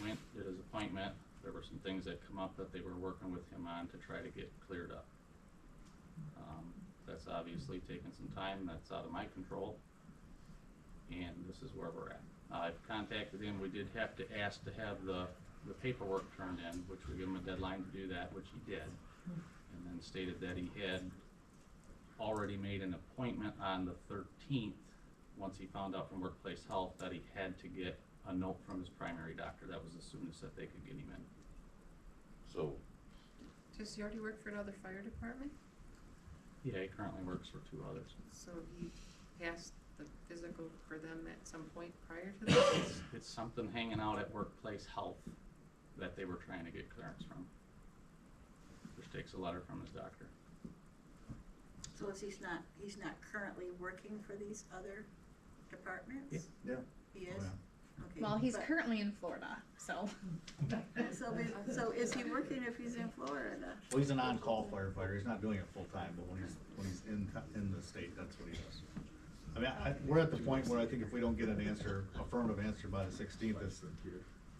Went, did his appointment. There were some things that come up that they were working with him on to try to get cleared up. That's obviously taken some time. That's out of my control. And this is where we're at. I've contacted him. We did have to ask to have the paperwork turned in, which we gave him a deadline to do that, which he did. And then stated that he had already made an appointment on the 13th, once he found out from Workplace Health that he had to get a note from his primary doctor. That was the soonest that they could get him in. So, Does he already work for another fire department? Yeah, he currently works for 2 others. So he passed the physical for them at some point prior to this? It's something hanging out at Workplace Health that they were trying to get clearance from, which takes a letter from his doctor. So is he's not currently working for these other departments? Yeah. He is? Oh, yeah. Okay. well, he's but- currently in Florida, so So is he working if he's in Florida? Well, he's an on-call firefighter, he's not doing it full-time, but when he's in the state, that's what he does. I mean, we're at the point where I think if we don't get an answer, affirmative answer by the 16th,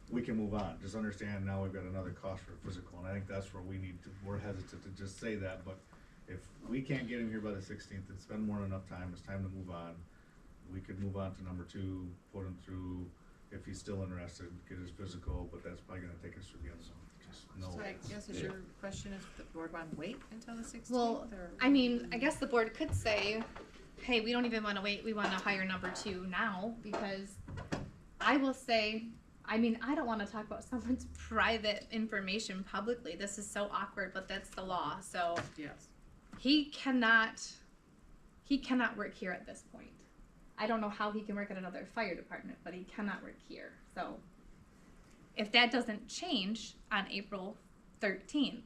we can move on. Just understand now we've got another cost for physical, and I think that's where we're hesitant to just say that, but if we can't get him here by the 16th, it's been more than enough time, it's time to move on. We could move on to number 2, put him through, if he's still interested, get his physical, but that's probably gonna take us through the end zone. Just know. So I guess is your question if the board want to wait until the 16th? well, or? I mean, I guess the board could say, hey, we don't even want to wait, we want to hire number 2 now, because I will say, I mean, I don't want to talk about someone's private information publicly. This is so awkward, but that's the law. So Yes. he cannot work here at this point. I don't know how he can work at another fire department, but he cannot work here. So if that doesn't change on April 13th,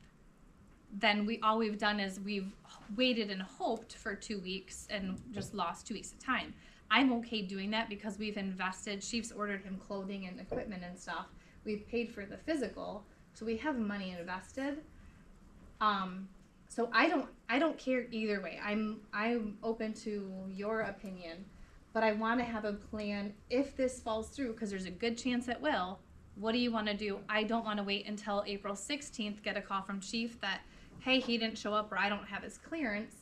then all we've done is we've waited and hoped for 2 weeks and just lost 2 weeks of time. I'm okay doing that because we've invested, Chief's ordered him clothing and equipment and stuff. We've paid for the physical, so we have money invested. So I don't care either way. I'm open to your opinion, but I want to have a plan if this falls through, because there's a good chance it will. What do you want to do? I don't want to wait until April 16th, get a call from Chief that, hey, he didn't show up or I don't have his clearance,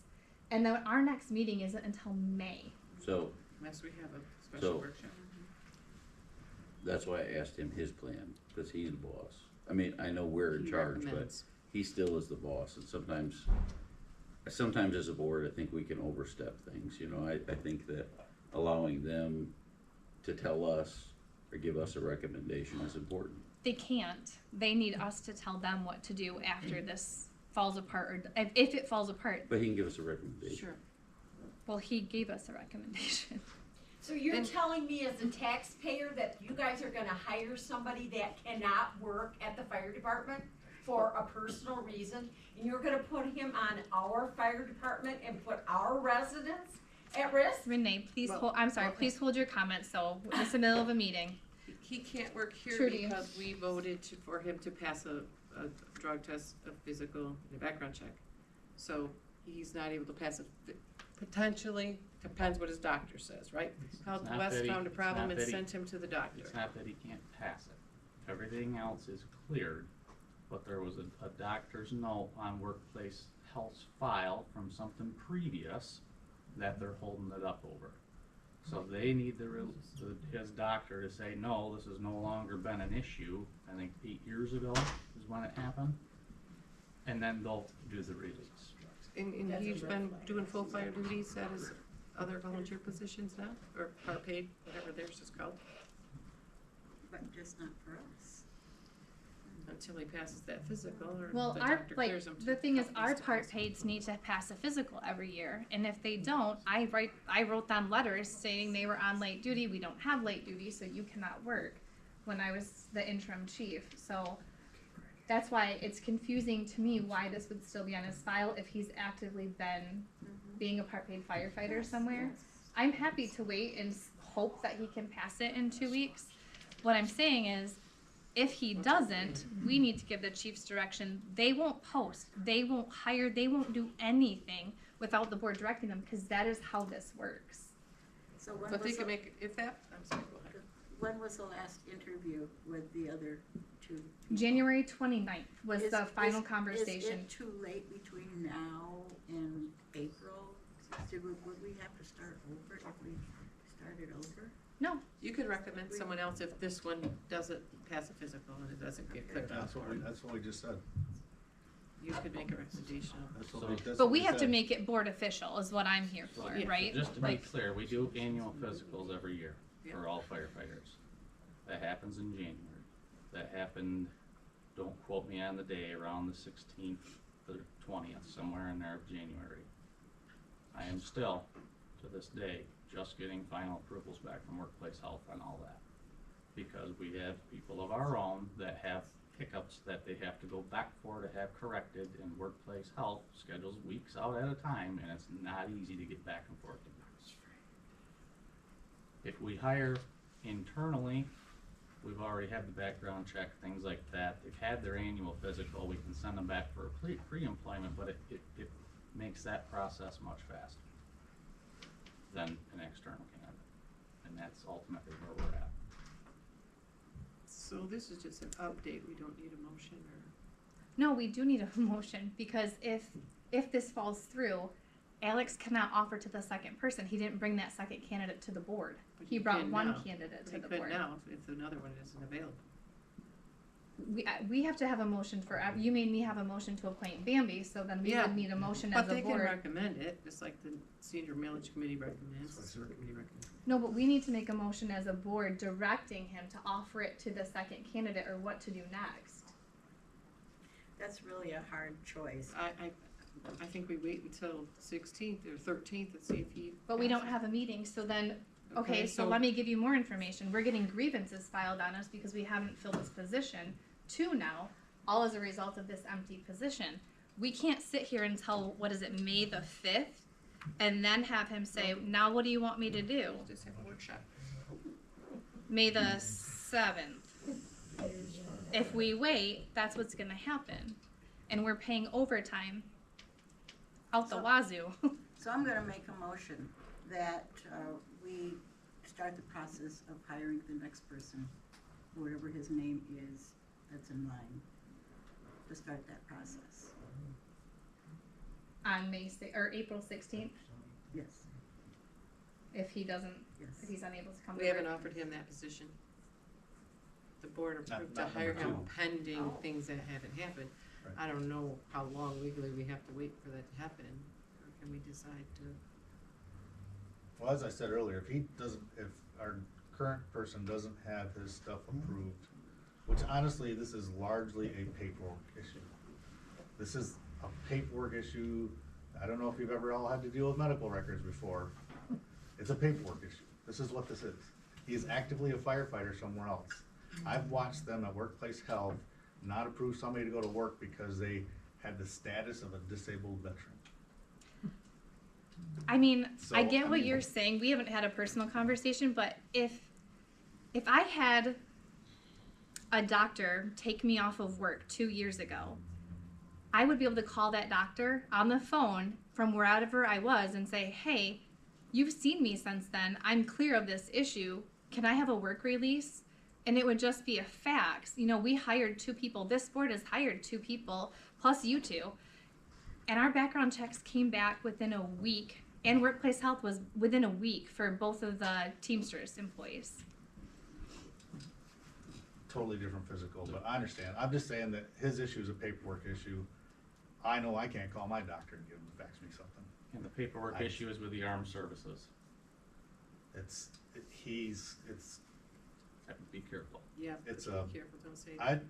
and then our next meeting isn't until May. So, Unless we have a special So- workshop. that's why I asked him his plan, because he's the boss. I mean, I know we're in He charge, but recommends. he still is the boss, and sometimes as a board, I think we can overstep things, you know, I think that allowing them to tell us or give us a recommendation is important. They can't. They need us to tell them what to do after this falls apart, or if it falls apart. But he can give us a recommendation. Sure. Well, he gave us a recommendation. So you're And- telling me as a taxpayer that you guys are gonna hire somebody that cannot work at the fire department for a personal reason? And you're gonna put him on our fire department and put our residents at risk? Renee, please Well, hold, I'm sorry, okay. please hold your comments, so it's the middle of a meeting. He can't work here Trudy. because we voted for him to pass a drug test, a physical, and a background check. So he's not able to pass it, potentially, depends what his doctor says, right? How It's not Wes that he- found a it's problem not and that he- sent him to the doctor. It's not that he can't pass it. Everything else is cleared, but there was a doctor's note on workplace health's file from something previous that they're holding it up over. So they need his doctor to say, no, this has no longer been an issue. I think 8 years ago is when it happened. And then they'll do the release. And That's a he's red been flag. doing full fire duties at his other volunteer positions now, or part paid, whatever theirs is called, But just not for us. until he passes that physical or Well, the our, doctor like, clears him to. the thing is, needs our to part pass it. paids need to pass a physical every year, and if they don't, I wrote them letters saying they were on late duty, we don't have late duty, so you cannot work, when I was the interim chief, so that's why it's confusing to me why this would still be on his file if he's actively been being a part paid firefighter somewhere. I'm happy to wait and hope that he can pass it in 2 weeks. What I'm saying is, if he doesn't, we need to give the chief's direction. They won't post, they won't hire, they won't do anything without the board directing them, because that is how this works. So when But they was can the, make, if that, I'm sorry, go ahead. when was the last interview with the other two? January 29th was Is- the final is- conversation. Is it too late between now and April? Would we have to start over if we started over? No, You could recommend someone else if this one doesn't pass a physical and it doesn't get cleared out. That's what we just said. You could make a recommendation. but we have to make it board official is what I'm here for, Yeah. right? Just to be clear, we do annual physicals every year Yeah. for all firefighters. That happens in January. That happened, don't quote me on the day, around the 16th or 20th, somewhere in there of January. I am still, to this day, just getting final approvals back from workplace health on all that. Because we have people of our own that have hiccups that they have to go back for to have corrected, and workplace health schedules weeks out at a time, and it's not easy to get back and forth. If we hire internally, we've already had the background check, things like that. They've had their annual physical, we can send them back for a pre-employment, but it makes that process much faster than an external candidate. And that's ultimately where we're at. So this is just an update, we don't need a motion or? No, we do need a motion, because if this falls through, Alex cannot offer to the second person. He didn't bring that second candidate to the board. But He you brought can one now. candidate to They the could board. now if another one isn't available. We have to have a motion for, you made me have a motion to appoint Bambi, so then we Yeah, would need a motion as But a they can board. recommend it, just like the senior millage committee recommends, the sewer committee recommends. No, but we need to make a motion as a board directing him to offer it to the second candidate or what to do next. That's really a hard choice. I think we wait until 16th or 13th and see if he. But we don't passes. have a meeting, so then, okay, so let me give you more information. We're getting grievances filed on us because we haven't filled this position. 2 now, all as a result of this empty position. We can't sit here until, what is it, May the 5th, and then have him say, now what do you want me to do? Just have a workshop. May the 7th. If we wait, that's what's gonna happen. And we're paying overtime out the wazoo. So I'm gonna make a motion that we start the process of hiring the next person, whatever his name is, that's in line, to start that process. On or April 16th, Yes, if he doesn't, yes. if he's unable to come to We haven't work. offered him that position. The board Not- approved to not hire number him pending things that haven't happened. Right. I don't know how long legally we have to wait for that to happen, or can we decide to? Well, as I said earlier, if our current person doesn't have his stuff approved, which honestly, this is largely a paperwork issue. This is a paperwork issue. I don't know if you've ever all had to deal with medical records before. It's a paperwork issue. This is what this is. He is actively a firefighter somewhere else. I've watched them at Workplace Health not approve somebody to go to work because they had the status of a disabled veteran. I mean, So, I get I what mean- you're saying. We haven't had a personal conversation, but if I had a doctor take me off of work 2 years ago, I would be able to call that doctor on the phone from wherever I was and say, hey, you've seen me since then. I'm clear of this issue. Can I have a work release? And it would just be a fax. You know, we hired 2 people. This board has hired 2 people, plus you 2. And our background checks came back within a week. And Workplace Health was within a week for both of the Teamsters employees. Totally different physical, but I understand. I'm just saying that his issue is a paperwork issue. I know I can't call my doctor and get him to fax me something. And the paperwork issue is with the armed services. Be careful. Yeah, It's be a- careful, don't say that.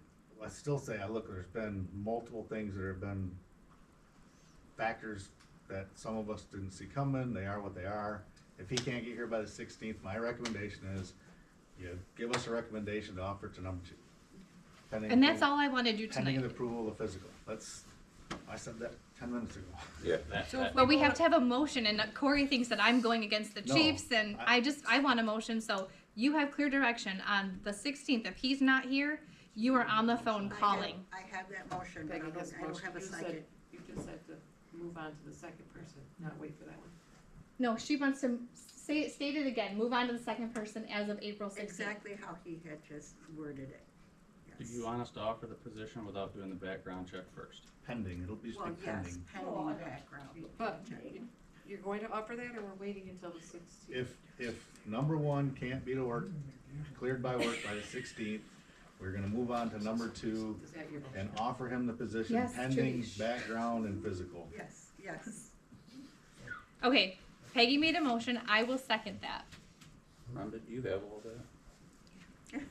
I still say, there's been multiple things that have been factors that some of us didn't see coming. They are what they are. If he can't get here by the 16th, my recommendation is you give us a recommendation to offer to number 2. Pending And that's approval- all I want to do Pending tonight. the approval of physical. I said that 10 minutes ago. Yeah. But we have to have a motion, and Corey thinks that I'm going against the No, Chiefs, and I want a motion, so you have clear direction on the 16th. If he's not here, you are on the phone calling. I have that motion, but I Peggy don't has a I don't motion. have a You said- second. You just have to move on to the second person, not wait for that one. No, she wants to state it again. Move on to the second person as of April 16th. Exactly how he had just worded it. Do Yes. you want us to offer the position without doing the background check first? Pending. It'll be Well, yes, pending. pending the background. But you're going to offer that, or we're waiting until the 16th? If number 1 can't be to work, cleared by work by the 16th, we're gonna move on to number 2 Is that your motion? and offer him the position Yes, pending Trish. background and physical. Yes, yes. Okay, Peggy made a motion. I will second that. Rhonda, do you have all that?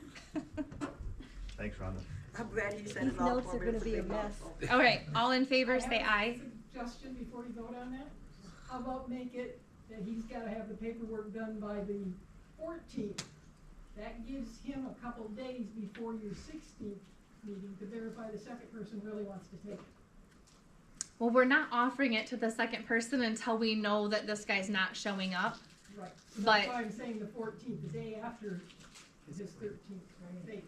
Thanks, Rhonda. I'm glad he said These it all notes for are me. gonna It's a be a big mess. mouthful. All right, all in favor, say I aye. have a suggestion before you vote on that. How about make it that he's gotta have the paperwork done by the 14th? That gives him a couple days before your 16th meeting to verify the second person really wants to take it. Well, we're not offering it to the second person until we know that this guy's not showing up. Right. So But- that's why I'm saying the 14th, the day after his 13th, right?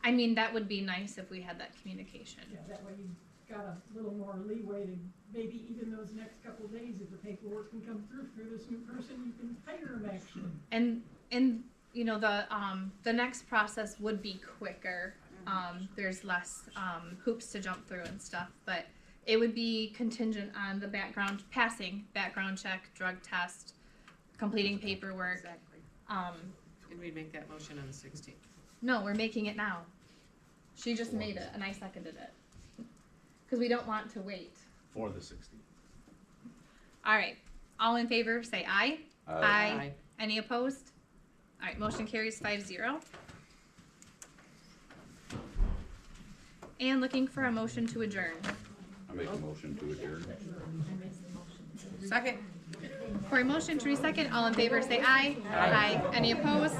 I mean, that would be nice if we had that communication. Yeah, that way you got a little more leeway to maybe even those next couple days, if the paperwork can come through for this new person, you can hire him actually. And you know, the next process would be quicker. There's less hoops to jump through and stuff, but it would be contingent on the passing background check, drug test, completing paperwork. Exactly. And we'd make that motion on the 16th. No, we're making it now. She just made it and I seconded it. Because we don't want to wait. For the 16th. All right, all in favor, say aye. Aye. Any opposed? All right, motion carries 5-0. And looking for a motion to adjourn. I make a motion to adjourn. Second. For a motion, Teresa second, all in favor say aye. Aye. Any opposed?